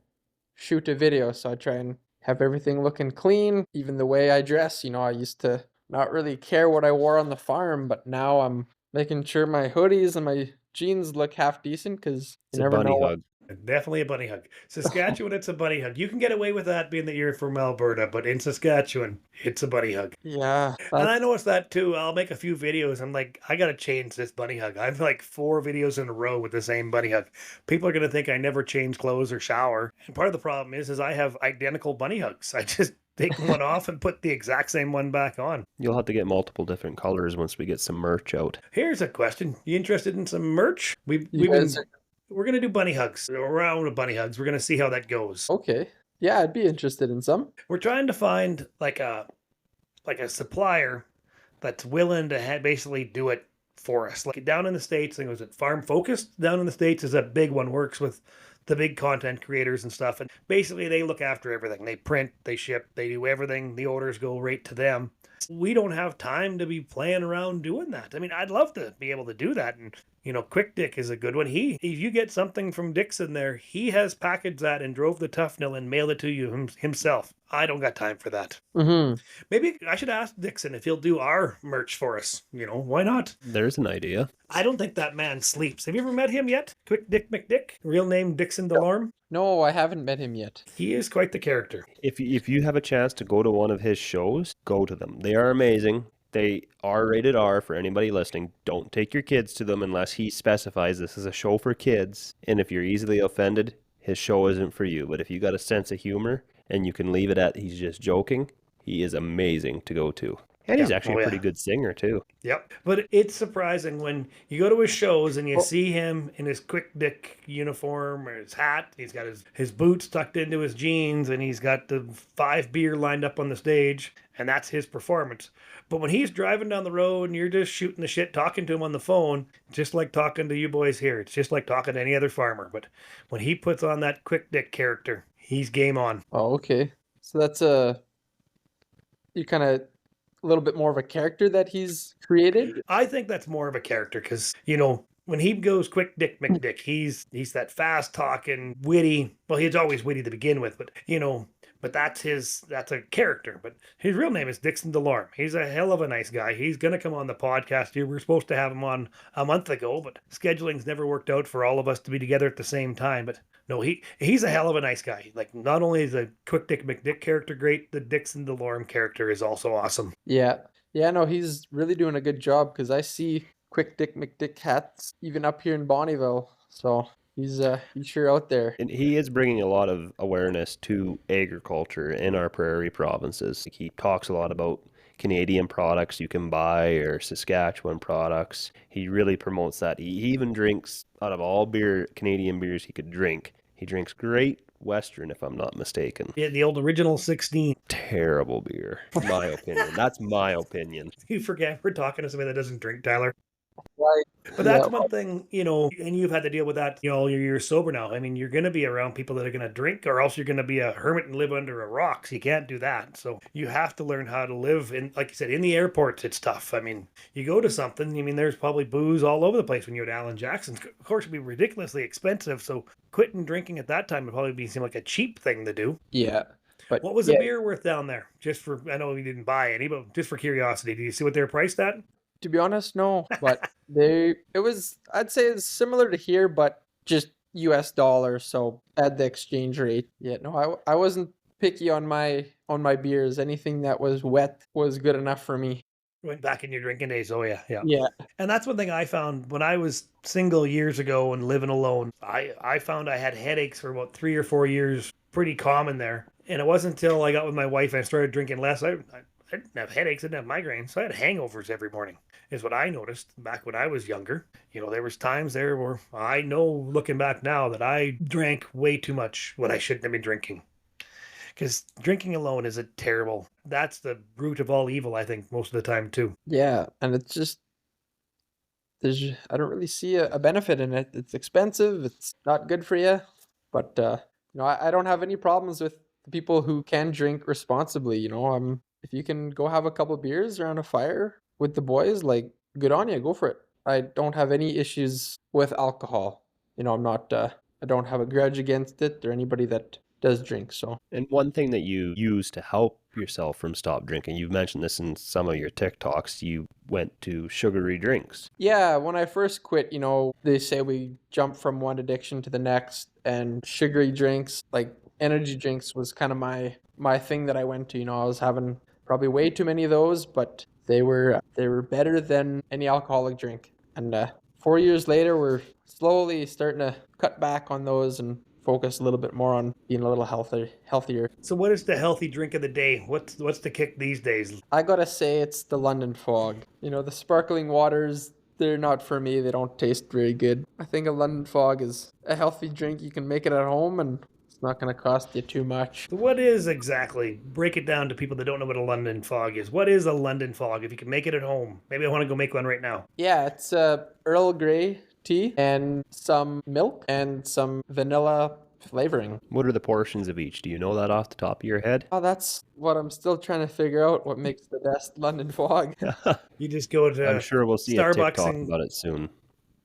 C: shoot a video. So I try and have everything looking clean, even the way I dress. I used to not really care what I wore on the farm, but now I'm making sure my hoodies and my jeans look half decent because
A: It's
C: you
A: a
C: never
A: bunny
C: know what.
A: hug.
B: Definitely a bunny hug. Saskatchewan, it's a bunny hug. You can get away with that being that you're from Alberta, but in Saskatchewan, it's a bunny hug.
C: Yeah,
B: And I
C: that's
B: noticed that too. I'll make a few videos. I'm like, I gotta change this bunny hug. I've like 4 videos in a row with the same bunny hug. People are gonna think I never change clothes or shower. And part of the problem is I have identical bunny hugs. I just take one off and put the exact same one back on.
A: You'll have to get multiple different colors once we get some merch out.
B: Here's a question: you interested in some merch?
C: you
B: We've
C: guys
B: been we're gonna do bunny hugs. A round of bunny hugs. We're gonna see how that goes.
C: okay. Yeah, I'd be interested in some.
B: We're trying to find like a supplier that's willing to basically do it for us. Like down in the States, I think it was at Farm Focused down in the States is a big one, works with the big content creators and stuff. And basically they look after everything. They print, they ship, they do everything. The orders go right to them. We don't have time to be playing around doing that. I mean, I'd love to be able to do that. And, Quick Dick is a good one. If you get something from Dixon there, he has packaged that and drove the tough nail and mailed it to you himself. I don't got time for that.
C: Mm-hmm.
B: Maybe I should ask Dixon if he'll do our merch for us. Why not?
A: There's an idea.
B: I don't think that man sleeps. Have you ever met him yet? Quick Dick McDick, real name Dixon Delorme.
C: No, I haven't met him yet.
B: He is quite the character.
A: If you have a chance to go to one of his shows, go to them. They are amazing. They are rated R for anybody listening. Don't take your kids to them unless he specifies this is a show for kids. And if you're easily offended, his show isn't for you. But if you got a sense of humor and you can leave it at he's just joking, he is amazing to go to. And he's actually a pretty good singer too.
B: Yep. But it's surprising when you go to his shows and you see him in his Quick Dick uniform or his hat. He's got his boots tucked into his jeans and he's got the 5 beer lined up on the stage. And that's his performance. But when he's driving down the road and you're just shooting the shit, talking to him on the phone, just like talking to you boys here. It's just like talking to any other farmer. But when he puts on that Quick Dick character, he's game on.
C: Oh, okay. So that's you kind of a little bit more of a character that he's created.
B: I think that's more of a character because, when he goes Quick Dick McDick, he's that fast talking, witty. Well, he's always witty to begin with, but that's a character. But his real name is Dixon Delorme. He's a hell of a nice guy. He's going to come on the podcast here. We were supposed to have him on a month ago, but scheduling's never worked out for all of us to be together at the same time. But no, he's a hell of a nice guy. Like, not only is the Quick Dick McDick character great, the Dixon Delorme character is also awesome.
C: Yeah. Yeah, no, he's really doing a good job because I see Quick Dick McDick hats even up here in Bonnyville. So he's sure out there.
A: And he is bringing a lot of awareness to agriculture in our prairie provinces. He talks a lot about Canadian products you can buy or Saskatchewan products. He really promotes that. He even drinks, out of all Canadian beers he could drink, he drinks Great Western, if I'm not mistaken.
B: Yeah, the old original 16.
A: Terrible beer, in my opinion. That's my opinion.
B: You forget we're talking to somebody that doesn't drink, Tyler.
C: Right.
B: But that's one thing, and you've had to deal with that, all your years sober now. I mean, you're going to be around people that are going to drink, or else you're going to be a hermit and live under a rock. So you can't do that. So you have to learn how to live. And like you said, in the airports, it's tough. I mean, you go to something, there's probably booze all over the place when you're at Alan Jackson's. Of course, it'd be ridiculously expensive. So quitting drinking at that time would probably seem like a cheap thing to do.
C: Yeah. But
B: what was the beer worth down there? I know you didn't buy any, but just for curiosity, do you see what they're priced at?
C: To be honest, no. But I'd say it's similar to here, but just US dollars. So add the exchange rate. Yeah, no, I wasn't picky on my beers. Anything that was wet was good enough for me.
B: Went back in your drinking days. Oh yeah.
C: Yeah.
B: And that's one thing I found when I was single years ago and living alone. I found I had headaches for about 3 or 4 years, pretty common there. And it wasn't until I got with my wife and I started drinking less. I didn't have headaches, I didn't have migraines, so I had hangovers every morning, is what I noticed back when I was younger. There was times there where I know, looking back now, that I drank way too much when I shouldn't have been drinking. Because drinking alone is that's the root of all evil, I think, most of the time, too.
C: Yeah, and it's just, I don't really see a benefit in it. It's expensive, it's not good for you, but, I don't have any problems with the people who can drink responsibly, if you can go have a couple beers around a fire with the boys, like, good on you, go for it. I don't have any issues with alcohol. I'm not, I don't have a grudge against it or anybody that does drink. So
A: And one thing that you use to help yourself from stop drinking, you've mentioned this in some of your TikToks, you went to sugary drinks.
C: yeah, when I first quit, they say we jump from one addiction to the next, and sugary drinks, like energy drinks, was kind of my thing that I went to. I was having probably way too many of those, but they were better than any alcoholic drink. And 4 years later, we're slowly starting to cut back on those and focus a little bit more on being a little healthier.
B: So what is the healthy drink of the day? What's the kick these days?
C: I gotta say it's the London Fog. The sparkling waters, they're not for me. They don't taste very good. I think a London Fog is a healthy drink. You can make it at home and it's not gonna cost you too much.
B: So what is exactly? Break it down to people that don't know what a London Fog is. What is a London Fog? If you can make it at home, maybe I want to go make one right now.
C: Yeah, it's Earl Grey tea and some milk and some vanilla flavoring.
A: What are the portions of each? Do you know that off the top of your head?
C: Oh, that's what I'm still trying to figure out, what makes the best London Fog.
B: You just go to
A: I'm sure we'll see a
B: Starbucks
A: TikTok
B: and
A: about it soon.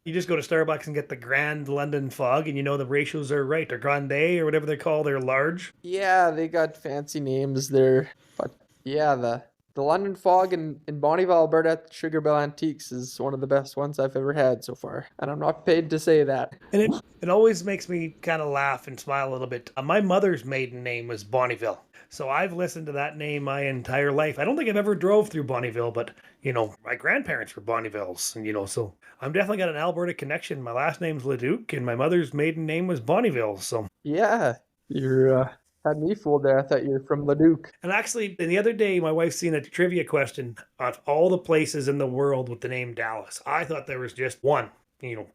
B: you just go to Starbucks and get the Grand London Fog, and the ratios are right. They're grande or whatever they call. They're large.
C: Yeah, they got fancy names there. But yeah, the London Fog in Bonneville, Alberta at Sugar Bell Antiques is one of the best ones I've ever had so far. And I'm not paid to say that.
B: And it always makes me kind of laugh and smile a little bit. My mother's maiden name was Bonneville. So I've listened to that name my entire life. I don't think I've ever drove through Bonneville, but, my grandparents were Bonnevilles. And, so I'm definitely got an Alberta connection. My last name's Leduc, and my mother's maiden name was Bonneville. So,
C: Yeah, you're had me fooled there. I thought you were from Leduc.
B: and actually, the other day, my wife seen a trivia question of all the places in the world with the name Dallas. I thought there was just one.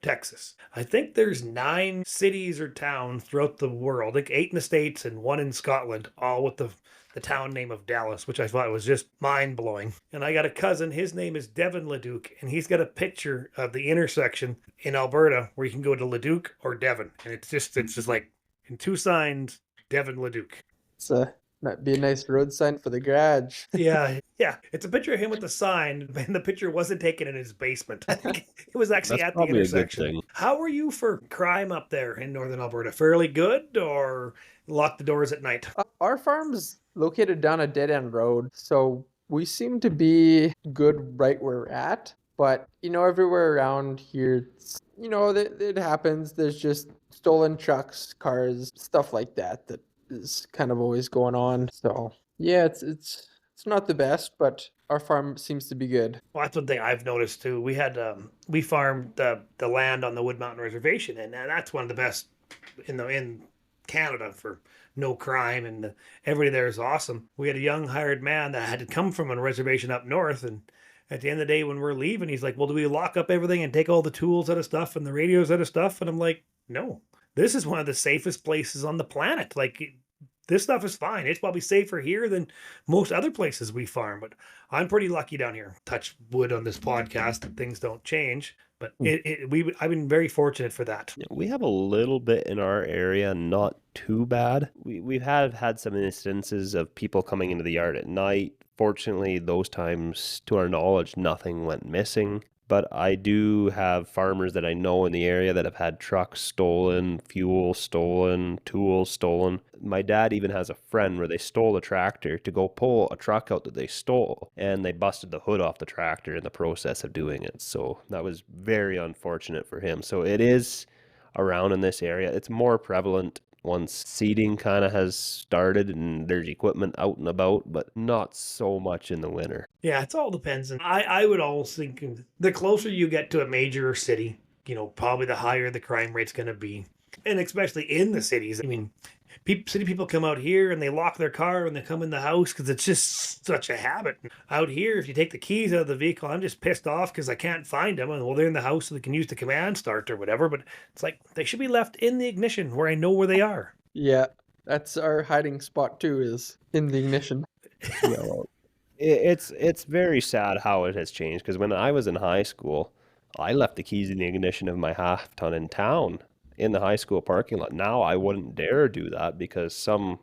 B: Texas. I think there's 9 cities or towns throughout the world, like 8 in the States and 1 in Scotland, all with the town name of Dallas, which I thought was just mind-blowing. And I got a cousin, his name is Devin Leduc, and he's got a picture of the intersection in Alberta where you can go to Leduc or Devon. And it's just like in 2 signs, Devin Leduc.
C: It's might be a nice road sign for the garage.
B: Yeah. It's a picture of him with the sign, and the picture wasn't taken in his basement. I think it was actually
A: That's
B: at the
A: probably a good
B: intersection.
A: thing.
B: How are you for crime up there in northern Alberta? Fairly good, or lock the doors at night?
C: Our farm's located down a dead-end road, so we seem to be good right where we're at. But, everywhere around here, it happens. There's just stolen trucks, cars, stuff like that is kind of always going on. So, yeah, it's not the best, but our farm seems to be good.
B: Well, that's one thing I've noticed too. We farmed the land on the Wood Mountain Reservation, and that's one of the best in Canada for no crime, and everybody there is awesome. We had a young hired man that had to come from a reservation up north, and at the end of the day when we're leaving, he's like, well, do we lock up everything and take all the tools out of stuff and the radios out of stuff? And I'm like, no, this is one of the safest places on the planet. Like, this stuff is fine. It's probably safer here than most other places we farm, but I'm pretty lucky down here. Touch wood on this podcast that things don't change, but I've been very fortunate for that.
A: We have a little bit in our area, not too bad. We've had some instances of people coming into the yard at night. Fortunately, those times, to our knowledge, nothing went missing. But I do have farmers that I know in the area that have had trucks stolen, fuel stolen, tools stolen. My dad even has a friend where they stole a tractor to go pull a truck out that they stole, and they busted the hood off the tractor in the process of doing it. So that was very unfortunate for him. So it is around in this area. It's more prevalent once seeding kind of has started and there's equipment out and about, but not so much in the winter.
B: Yeah, it all depends. And I would always think the closer you get to a major city, probably the higher the crime rate's going to be. And especially in the cities. I mean, city people come out here and they lock their car when they come in the house because it's just such a habit. Out here, if you take the keys out of the vehicle, I'm just pissed off because I can't find them. And well, they're in the house so they can use the command start or whatever. But it's like they should be left in the ignition where I know where they are.
C: Yeah, that's our hiding spot too, is in the ignition.
A: Yeah, well, it's very sad how it has changed, because when I was in high school, I left the keys in the ignition of my half ton in town in the high school parking lot. Now I wouldn't dare do that because some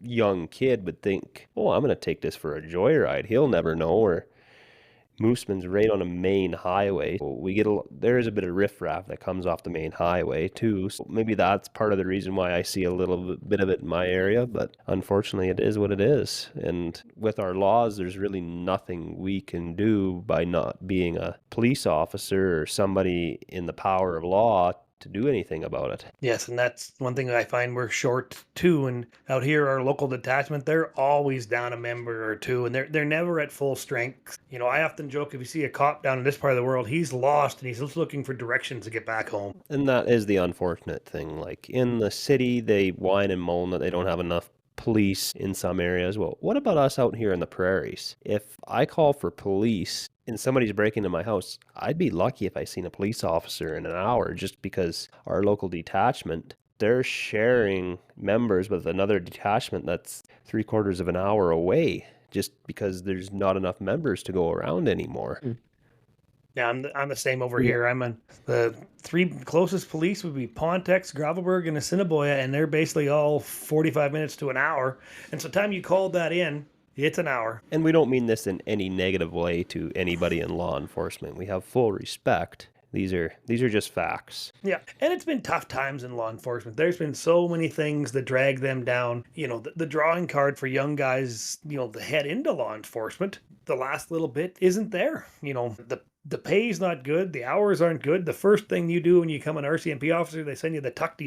A: young kid would think, oh, I'm going to take this for a joyride. He'll never know. Or Mooseman's right on a main highway. We get there is a bit of riffraff that comes off the main highway too. So maybe that's part of the reason why I see a little bit of it in my area, but unfortunately it is what it is. And with our laws, there's really nothing we can do by not being a police officer or somebody in the power of law to do anything about it.
B: Yes, and that's one thing that I find we're short too. And out here, our local detachment, they're always down a member or two, and they're never at full strength. You know, I often joke if you see a cop down in this part of the world, he's lost and he's just looking for directions to get back home.
A: And that is the unfortunate thing. Like in the city, they whine and moan that they don't have enough police in some areas. Well, what about us out here in the prairies? If I call for police and somebody's breaking into my house, I'd be lucky if I seen a police officer in an hour, just because our local detachment, they're sharing members with another detachment that's 3/4 of an hour away, just because there's not enough members to go around anymore.
B: Yeah, I'm the same over here. The three closest police would be Pontex, Gravelberg, and Assiniboia, and they're basically all 45 minutes to an hour. And so time you called that in, it's an hour.
A: And we don't mean this in any negative way to anybody in law enforcement. We have full respect. These are just facts.
B: Yeah, and it's been tough times in law enforcement. There's been so many things that drag them down. You know, the drawing card for young guys, you know, to head into law enforcement, the last little bit isn't there. You know, the pay's not good. The hours aren't good. The first thing you do when you become an RCMP officer, they send you the tuck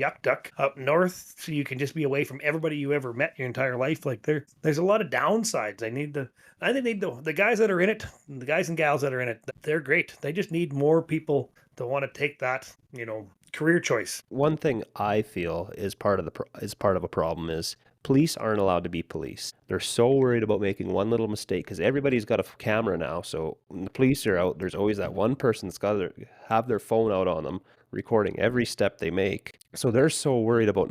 B: up north so you can just be away from everybody you ever met your entire life. Like there's a lot of downsides. I think the guys that are in it, the guys and gals that are in it, they're great. They just need more people to want to take that, you know, career choice.
A: One thing I feel is part of a problem is police aren't allowed to be police. They're so worried about making one little mistake because everybody's got a camera now. So when the police are out, there's always that one person that's got to have their phone out on them, recording every step they make. So they're so worried about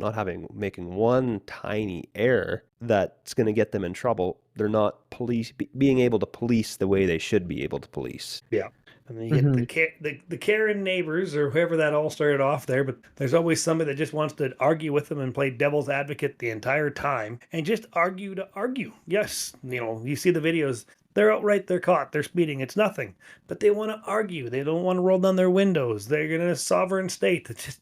A: making one tiny error that's going to get them in trouble. They're not being able to police the way they should be able to police.
B: Yeah. And then you get the Karen neighbors or whoever that all started off there, but there's always somebody that just wants to argue with them and play devil's advocate the entire time and just argue to argue. Yes, you know, you see the videos, they're outright, they're caught, they're speeding, it's nothing. But they want to argue. They don't want to roll down their windows. They're in a sovereign state.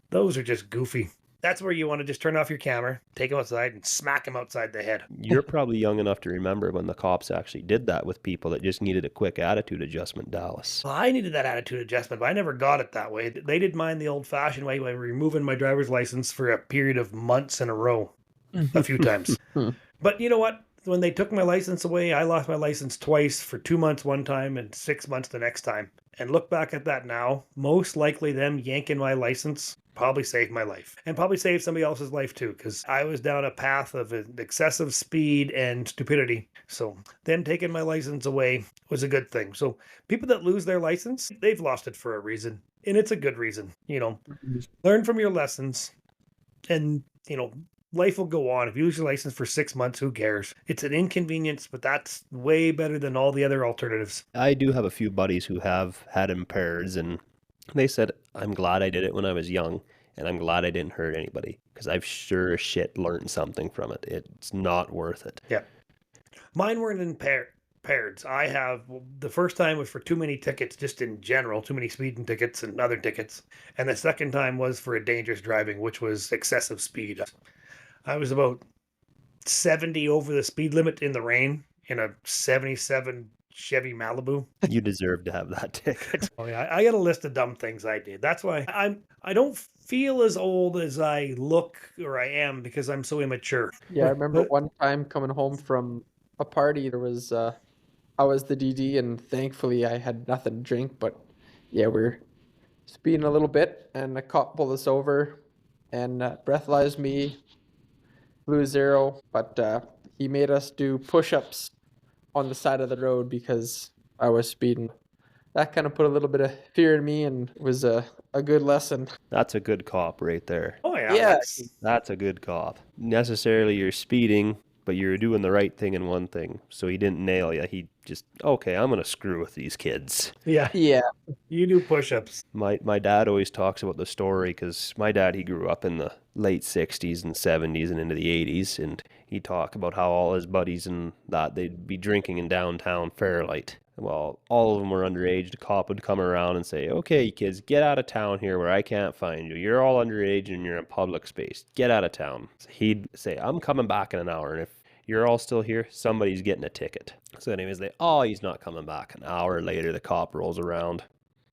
B: Those are just goofy. That's where you want to just turn off your camera, take him outside, and smack him outside the head.
A: You're probably young enough to remember when the cops actually did that with people that just needed a quick attitude adjustment, Dallas.
B: Well, I needed that attitude adjustment, but I never got it that way. They did mine the old-fashioned way by removing my driver's license for a period of months in a row, a few times. But you know what? When they took my license away, I lost my license twice, for 2 months one time and 6 months the next time. And look back at that now, most likely them yanking my license probably saved my life and probably saved somebody else's life too, because I was down a path of excessive speed and stupidity. So them taking my license away was a good thing. So people that lose their license, they've lost it for a reason, and it's a good reason. You know, learn from your lessons, and you know, life will go on. If you lose your license for 6 months, who cares? It's an inconvenience, but that's way better than all the other alternatives.
A: I do have a few buddies who have had impaireds, and they said, I'm glad I did it when I was young, and I'm glad I didn't hurt anybody, because I've sure as shit learned something from it. It's not worth it.
B: Yeah. Mine weren't impaireds. The first time was for too many tickets, just in general, too many speeding tickets and other tickets. And the second time was for a dangerous driving, which was excessive speed. I was about 70 over the speed limit in the rain in a 77 Chevy Malibu.
A: You deserve to have that ticket.
B: Oh yeah, I got a list of dumb things I did. That's why I don't feel as old as I look or I am, because I'm so immature.
C: Yeah, I remember one time coming home from a party. I was the DD, and thankfully I had nothing to drink. But yeah, we're speeding a little bit, and a cop pulled us over and breathalyzed me, blew 0. But he made us do push-ups on the side of the road because I was speeding. That kind of put a little bit of fear in me, and was a good lesson.
A: That's a good cop right there.
B: Oh yeah.
C: Yeah.
A: That's a good cop. Necessarily you're speeding, but you're doing the right thing in one thing. So he didn't nail you. He just, okay, I'm going to screw with these kids.
B: Yeah.
C: Yeah.
B: You do push-ups.
A: My dad always talks about the story, because my dad, he grew up in the late 60s and 70s and into the 80s, and he'd talk about how all his buddies and that they'd be drinking in downtown Fairlight. Well, all of them were underage. The cop would come around and say, okay, kids, get out of town here where I can't find you. You're all underage and you're in public space. Get out of town. So he'd say, I'm coming back in an hour. And if you're all still here, somebody's getting a ticket. So anyways, he's not coming back. An hour later, the cop rolls around.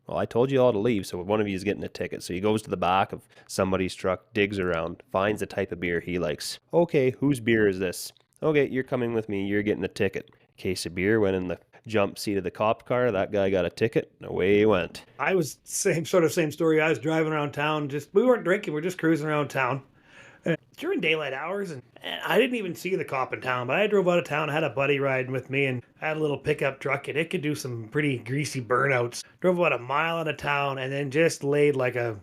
A: Well, I told you all to leave, so one of you is getting a ticket. So he goes to the back of somebody's truck, digs around, finds the type of beer he likes. Okay, whose beer is this? Okay, you're coming with me. You're getting a ticket. Case of beer went in the jump seat of the cop car. That guy got a ticket, and away he went.
B: I was same story. I was driving around town. We weren't drinking. We're just cruising around town during daylight hours, and I didn't even see the cop in town. But I drove out of town. I had a buddy riding with me, and I had a little pickup truck, and it could do some pretty greasy burnouts. Drove about a mile out of town, and then just laid like a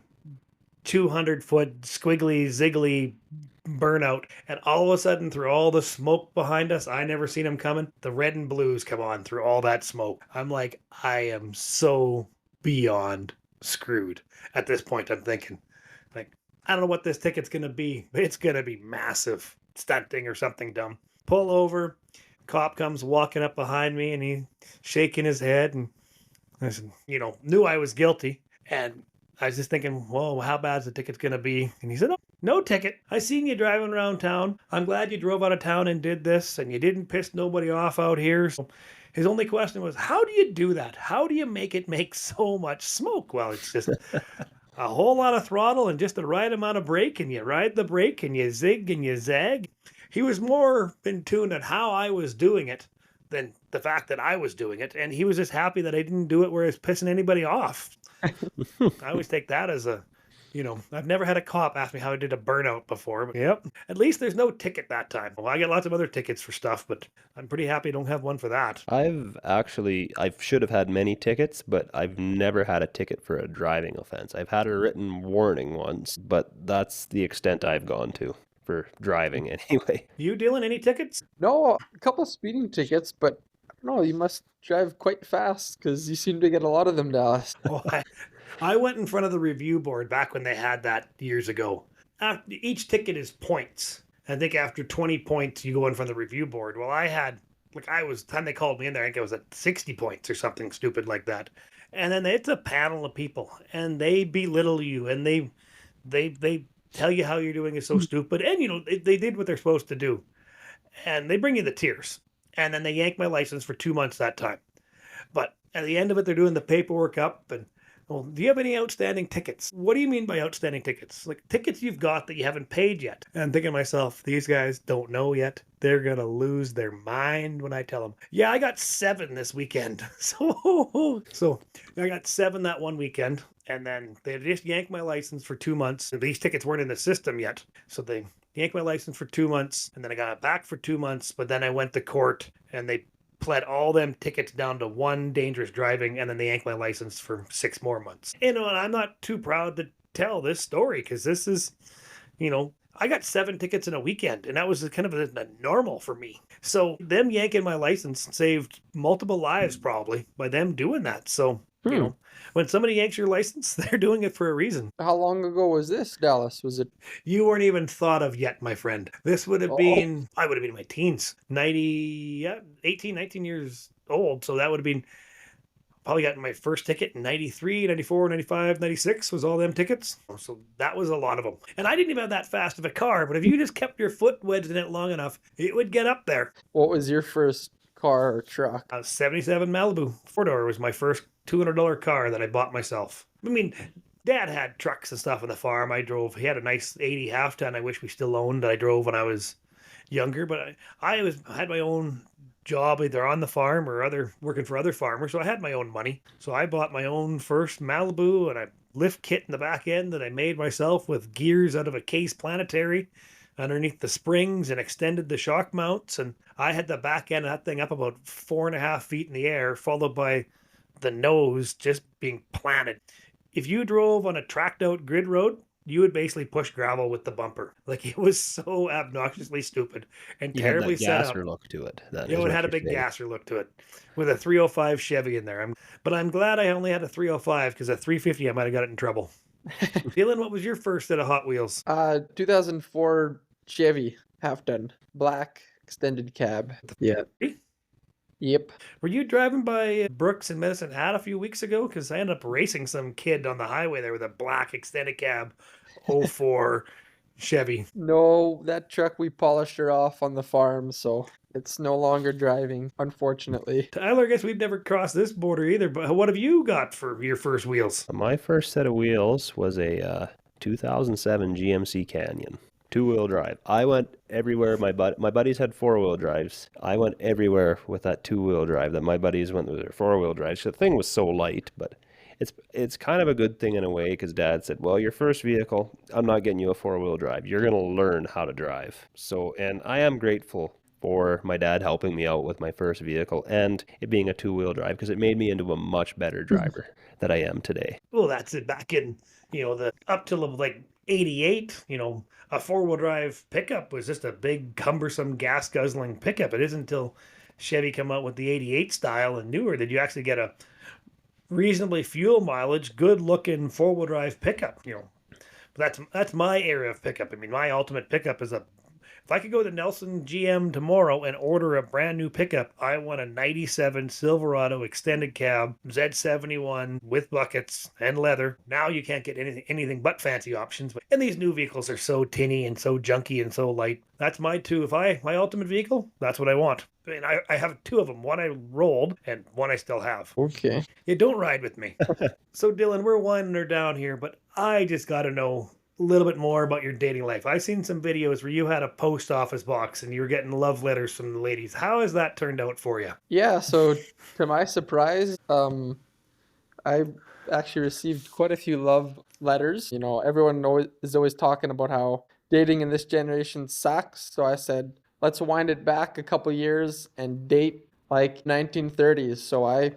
B: 200-foot squiggly ziggly burnout, and all of a sudden, through all the smoke behind us, I never seen them coming, the red and blues come on through all that smoke. I'm like, I am so beyond screwed at this point. I'm thinking, like, I don't know what this ticket's gonna be, but it's gonna be massive, stunting or something dumb. Pull over, cop comes walking up behind me, and he shaking his head, and I said, knew I was guilty, and I was just thinking, whoa, how bad's the ticket's going to be? And he said, oh, no ticket. I seen you driving around town. I'm glad you drove out of town and did this, and you didn't piss nobody off out here. So his only question was, how do you do that? How do you make it make so much smoke? Well, it's just a whole lot of throttle and just the right amount of brake, and you ride the brake and you zig and you zag. He was more in tune at how I was doing it than the fact that I was doing it. And he was just happy that I didn't do it where I was pissing anybody off. I always take that as I've never had a cop ask me how I did a burnout before, but yep. At least there's no ticket that time. Well, I get lots of other tickets for stuff, but I'm pretty happy I don't have one for that.
A: I should have had many tickets, but I've never had a ticket for a driving offense. I've had a written warning once, but that's the extent I've gone to for driving anyway.
B: You, Dylan, any tickets?
C: No, a couple speeding tickets, but I don't know, you must drive quite fast because you seem to get a lot of them, Dallas.
B: Oh, I went in front of the review board back when they had that years ago. Each ticket is points. I think after 20 points, you go in front of the review board. Well, time they called me in there, I think I was at 60 points or something stupid like that. And then it's a panel of people, and they belittle you, and they tell you how you're doing is so stupid. And, they did what they're supposed to do. And they bring you the tears. And then they yank my license for 2 months that time. But at the end of it, they're doing the paperwork up. And, well, do you have any outstanding tickets? What do you mean by outstanding tickets? Like tickets you've got that you haven't paid yet. And I'm thinking to myself, these guys don't know yet. They're going to lose their mind when I tell them, yeah, I got 7 this weekend. So I got 7 that one weekend. And then they just yanked my license for 2 months. These tickets weren't in the system yet. So they yanked my license for 2 months. And then I got it back for 2 months. But then I went to court and they pled all them tickets down to 1 dangerous driving. And then they yanked my license for 6 more months. And I'm not too proud to tell this story because this is, I got 7 tickets in a weekend, and that was kind of a normal for me. So them yanking my license saved multiple lives probably by them doing that. So, when somebody yanks your license, they're doing it for a reason.
C: How long ago was this, Dallas? Was it?
B: You weren't even thought of yet, my friend. This would have been, I would have been in my teens, 18, 19 years old. So that would have been, probably got my first ticket in 93, 94, 95, 96 was all them tickets. So that was a lot of them. And I didn't even have that fast of a car, but if you just kept your foot wedged in it long enough, it would get up there.
C: What was your first car or truck?
B: A 77 Malibu 4-door was my first $200 car that I bought myself. I mean, Dad had trucks and stuff on the farm. He had a nice 80 half-ton I wish we still owned that I drove when I was younger, but I had my own job either on the farm or working for other farmers, so I had my own money. So I bought my own first Malibu and a lift kit in the back end that I made myself with gears out of a Case Planetary underneath the springs and extended the shock mounts, and I had the back end of that thing up about 4.5 feet in the air, followed by the nose just being planted. If you drove on a tracked out grid road, you would basically push gravel with the bumper. Like, it was so obnoxiously stupid and terribly set up.
A: You had that gasser look to it.
B: It had a big gasser look to it with a 305 Chevy in there. But I'm glad I only had a 305 because a 350 I might have got it in trouble. Dylan, what was your first set of Hot Wheels?
C: 2004 Chevy half ton, black extended cab. Yeah. Yep.
B: Were you driving by Brooks and Medicine Hat a few weeks ago? Because I ended up racing some kid on the highway there with a black extended cab '04 Chevy.
C: No, that truck we polished her off on the farm, so it's no longer driving, unfortunately.
B: Tyler, I guess we've never crossed this border either, but what have you got for your first wheels?
A: My first set of wheels was a 2007 GMC Canyon. Two-wheel drive. I went everywhere. My buddies had four-wheel drives. I went everywhere with that two-wheel drive that my buddies went with their four-wheel drives. The thing was so light, but it's kind of a good thing in a way because Dad said, well, your first vehicle, I'm not getting you a four-wheel drive. You're going to learn how to drive. So, and I am grateful for my dad helping me out with my first vehicle and it being a two-wheel drive because it made me into a much better driver that I am today.
B: Well, that's it. Back in, the up till like 88, a four-wheel drive pickup was just a big, cumbersome, gas-guzzling pickup. It isn't until Chevy come out with the 88 style and newer that you actually get a reasonably fuel mileage, good-looking four-wheel drive pickup. But that's my area of pickup. I mean, my ultimate pickup is if I could go to Nelson GM tomorrow and order a brand new pickup, I want a 97 Silverado extended cab, Z71 with buckets and leather. Now you can't get anything but fancy options. And these new vehicles are so tinny and so junky and so light. That's my two. My ultimate vehicle, that's what I want. I mean, I have two of them. One I rolled and one I still have.
C: Okay.
B: You don't ride with me. So Dylan, we're winding her down here, but I just got to know a little bit more about your dating life. I've seen some videos where you had a post office box and you were getting love letters from the ladies. How has that turned out for you?
C: Yeah, so to my surprise, I actually received quite a few love letters. Everyone is always talking about how dating in this generation sucks. So I said, let's wind it back a couple years and date like 1930s. So I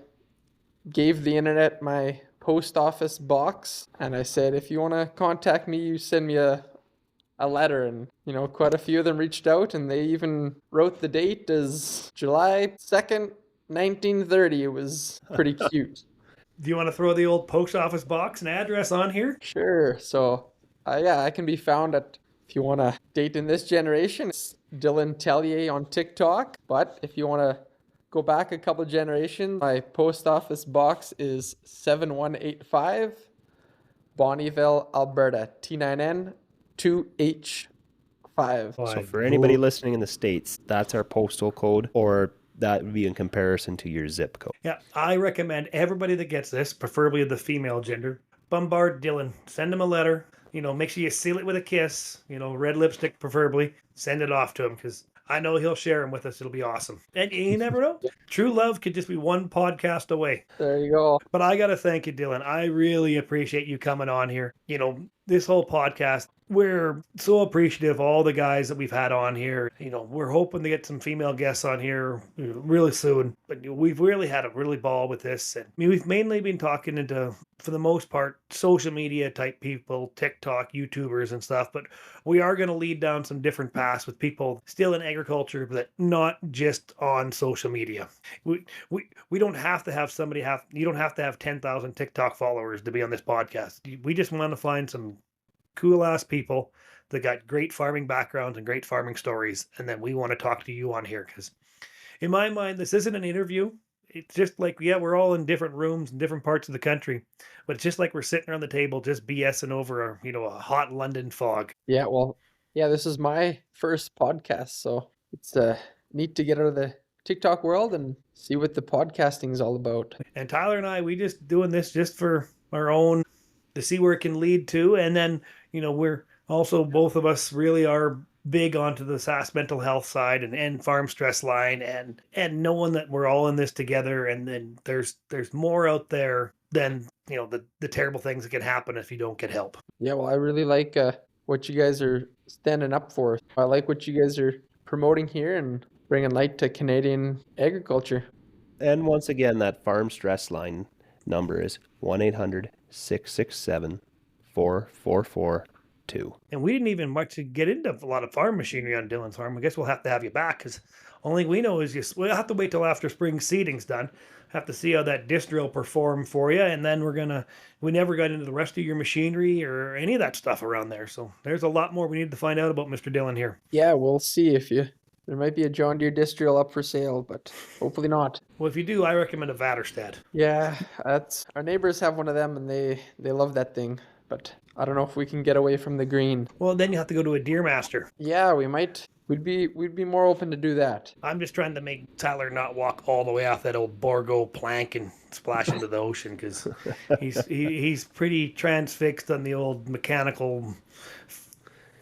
C: gave the internet my post office box and I said, if you want to contact me, you send me a letter. And quite a few of them reached out and they even wrote the date as July 2nd, 1930. It was pretty cute.
B: Do you want to throw the old post office box and address on here?
C: Sure. So I can be found at, if you want to date in this generation, it's Dylan Tellier on TikTok. But if you want to go back a couple generations, my post office box is 7185 Bonnyville, Alberta, T9N 2H5.
A: So for anybody listening in the States, that's our postal code, or that would be in comparison to your zip code.
B: Yeah, I recommend everybody that gets this, preferably the female gender, bombard Dylan. Send him a letter. Make sure you seal it with a kiss. Red lipstick preferably. Send it off to him because I know he'll share them with us. It'll be awesome. And you never know. True love could just be one podcast away.
C: There you go.
B: But I got to thank you, Dylan. I really appreciate you coming on here. This whole podcast, we're so appreciative of all the guys that we've had on here. We're hoping to get some female guests on here really soon. But we've really had a really ball with this. And we've mainly been talking into, for the most part, social media type people, TikTok, YouTubers and stuff. But we are going to lead down some different paths with people still in agriculture, but not just on social media. We don't have to have you don't have to have 10,000 TikTok followers to be on this podcast. We just want to find some cool ass people that got great farming backgrounds and great farming stories. And then we want to talk to you on here because in my mind, this isn't an interview. It's just like, we're all in different rooms in different parts of the country, but it's just like we're sitting around the table, just BSing over a hot London fog.
C: Yeah, well, this is my first podcast, so it's neat to get out of the TikTok world and see what the podcasting is all about.
B: And Tyler and I, we just doing this just for our own, to see where it can lead to. And then, we're also, both of us really are big onto the SaaS mental health side and farm stress line and knowing that we're all in this together. And then there's more out there than, the terrible things that can happen if you don't get help.
C: Yeah, well, I really like what you guys are standing up for. I like what you guys are promoting here and bringing light to Canadian agriculture.
A: And once again, that farm stress line number is 1-800-667-4442.
B: And we didn't even much get into a lot of farm machinery on Dylan's farm. I guess we'll have to have you back because only thing we know is we'll have to wait till after spring seeding's done. Have to see how that disc drill performed for you. And then we never got into the rest of your machinery or any of that stuff around there. So there's a lot more we need to find out about Mr. Dylan here.
C: Yeah, we'll see if you There might be a John Deere Distral up for sale, but hopefully not.
B: Well, if you do, I recommend a Vatterstad.
C: Yeah, that's our neighbors have one of them and they love that thing, but I don't know if we can get away from the green.
B: Well, then you have to go to a Deermaster.
C: Yeah, we might. We'd be more open to do that.
B: I'm just trying to make Tyler not walk all the way off that old Borgo plank and splash into the ocean because he's pretty transfixed on the old mechanical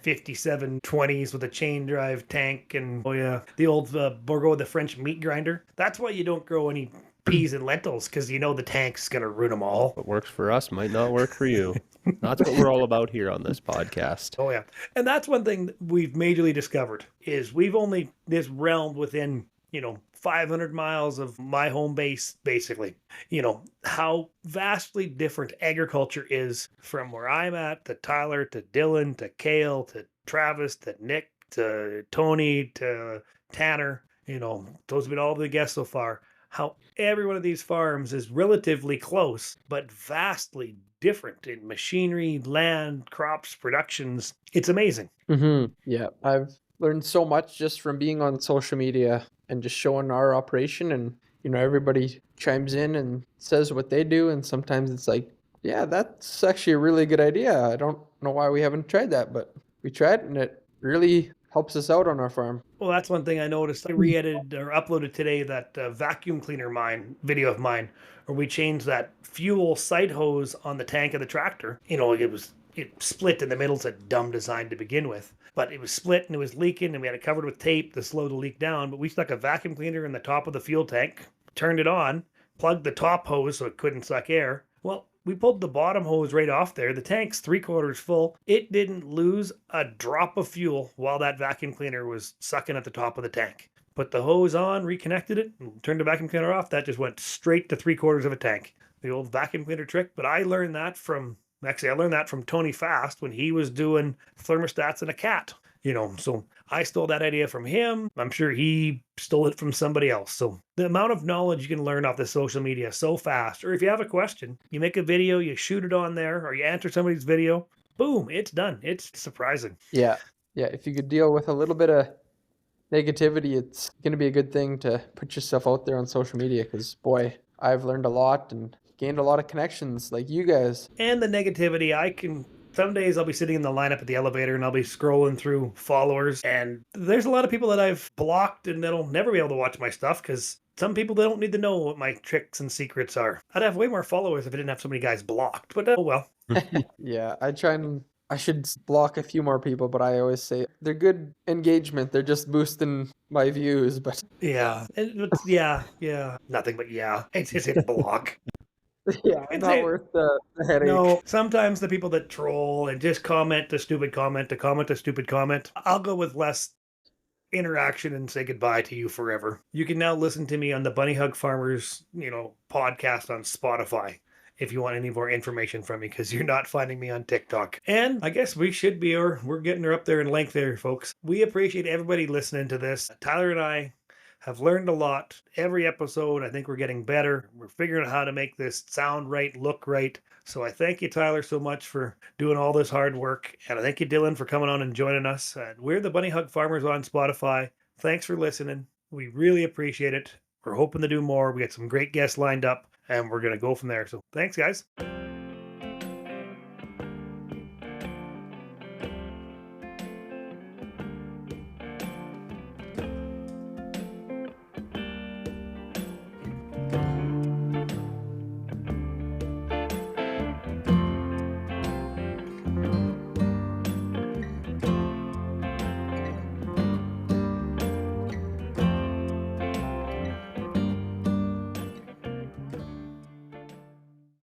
B: 5720s with a chain drive tank and the old Borgo, the French meat grinder. That's why you don't grow any peas and lentils, because you know the tank's gonna ruin them all.
A: What works for us might not work for you. That's what we're all about here on this podcast.
B: Oh yeah, and that's one thing that we've majorly discovered is we've only this realm within 500 miles of my home base, basically. How vastly different agriculture is from where I'm at to Tyler to Dylan to Kale to Travis to Nick to Tony to Tanner. Those have been all the guests so far. How every one of these farms is relatively close, but vastly different in machinery, land, crops, productions. It's amazing.
C: Yeah, I've learned so much just from being on social media and just showing our operation, and everybody chimes in and says what they do, and sometimes it's like, yeah, that's actually a really good idea. I don't know why we haven't tried that, but we tried and it really helps us out on our farm.
B: Well, that's one thing I noticed. I re-edited or uploaded today that vacuum cleaner video of mine where we changed that fuel sight hose on the tank of the tractor. It split in the middle. It's a dumb design to begin with. But it was split and it was leaking and we had it covered with tape to slow the leak down. But we stuck a vacuum cleaner in the top of the fuel tank, turned it on, plugged the top hose so it couldn't suck air. Well, we pulled the bottom hose right off there. The tank's 3/4 full. It didn't lose a drop of fuel while that vacuum cleaner was sucking at the top of the tank. Put the hose on, reconnected it, and turned the vacuum cleaner off. That just went straight to 3/4 of a tank. The old vacuum cleaner trick. But I learned that from Tony Fast when he was doing thermostats in a cat. So I stole that idea from him. I'm sure he stole it from somebody else. So the amount of knowledge you can learn off the social media so fast. Or if you have a question, you make a video, you shoot it on there, or you answer somebody's video, boom, it's done. It's surprising.
C: Yeah. If you could deal with a little bit of negativity, it's going to be a good thing to put yourself out there on social media because, boy, I've learned a lot and gained a lot of connections like you guys.
B: And the negativity, some days I'll be sitting in the lineup at the elevator and I'll be scrolling through followers, and there's a lot of people that I've blocked and that'll never be able to watch my stuff because some people, they don't need to know what my tricks and secrets are. I'd have way more followers if I didn't have so many guys blocked, but oh well.
C: Yeah, I should block a few more people, but I always say they're good engagement. They're just boosting my views, but
B: yeah. Nothing but yeah. It's just hit block.
C: Yeah, it's not worth the headache.
B: No, sometimes the people that troll and just comment a stupid comment to comment a stupid comment, I'll go with less interaction and say goodbye to you forever. You can now listen to me on the Bunny Hug Farmers, podcast on Spotify if you want any more information from me, because you're not finding me on TikTok. And I guess we're getting her up there in length there, folks. We appreciate everybody listening to this. Tyler and I have learned a lot. Every episode, I think we're getting better. We're figuring out how to make this sound right, look right. So I thank you, Tyler, so much for doing all this hard work. And I thank you, Dylan, for coming on and joining us. We're the Bunny Hug Farmers on Spotify. Thanks for listening. We really appreciate it. We're hoping to do more. We got some great guests lined up, and we're going to go from there. So thanks, guys.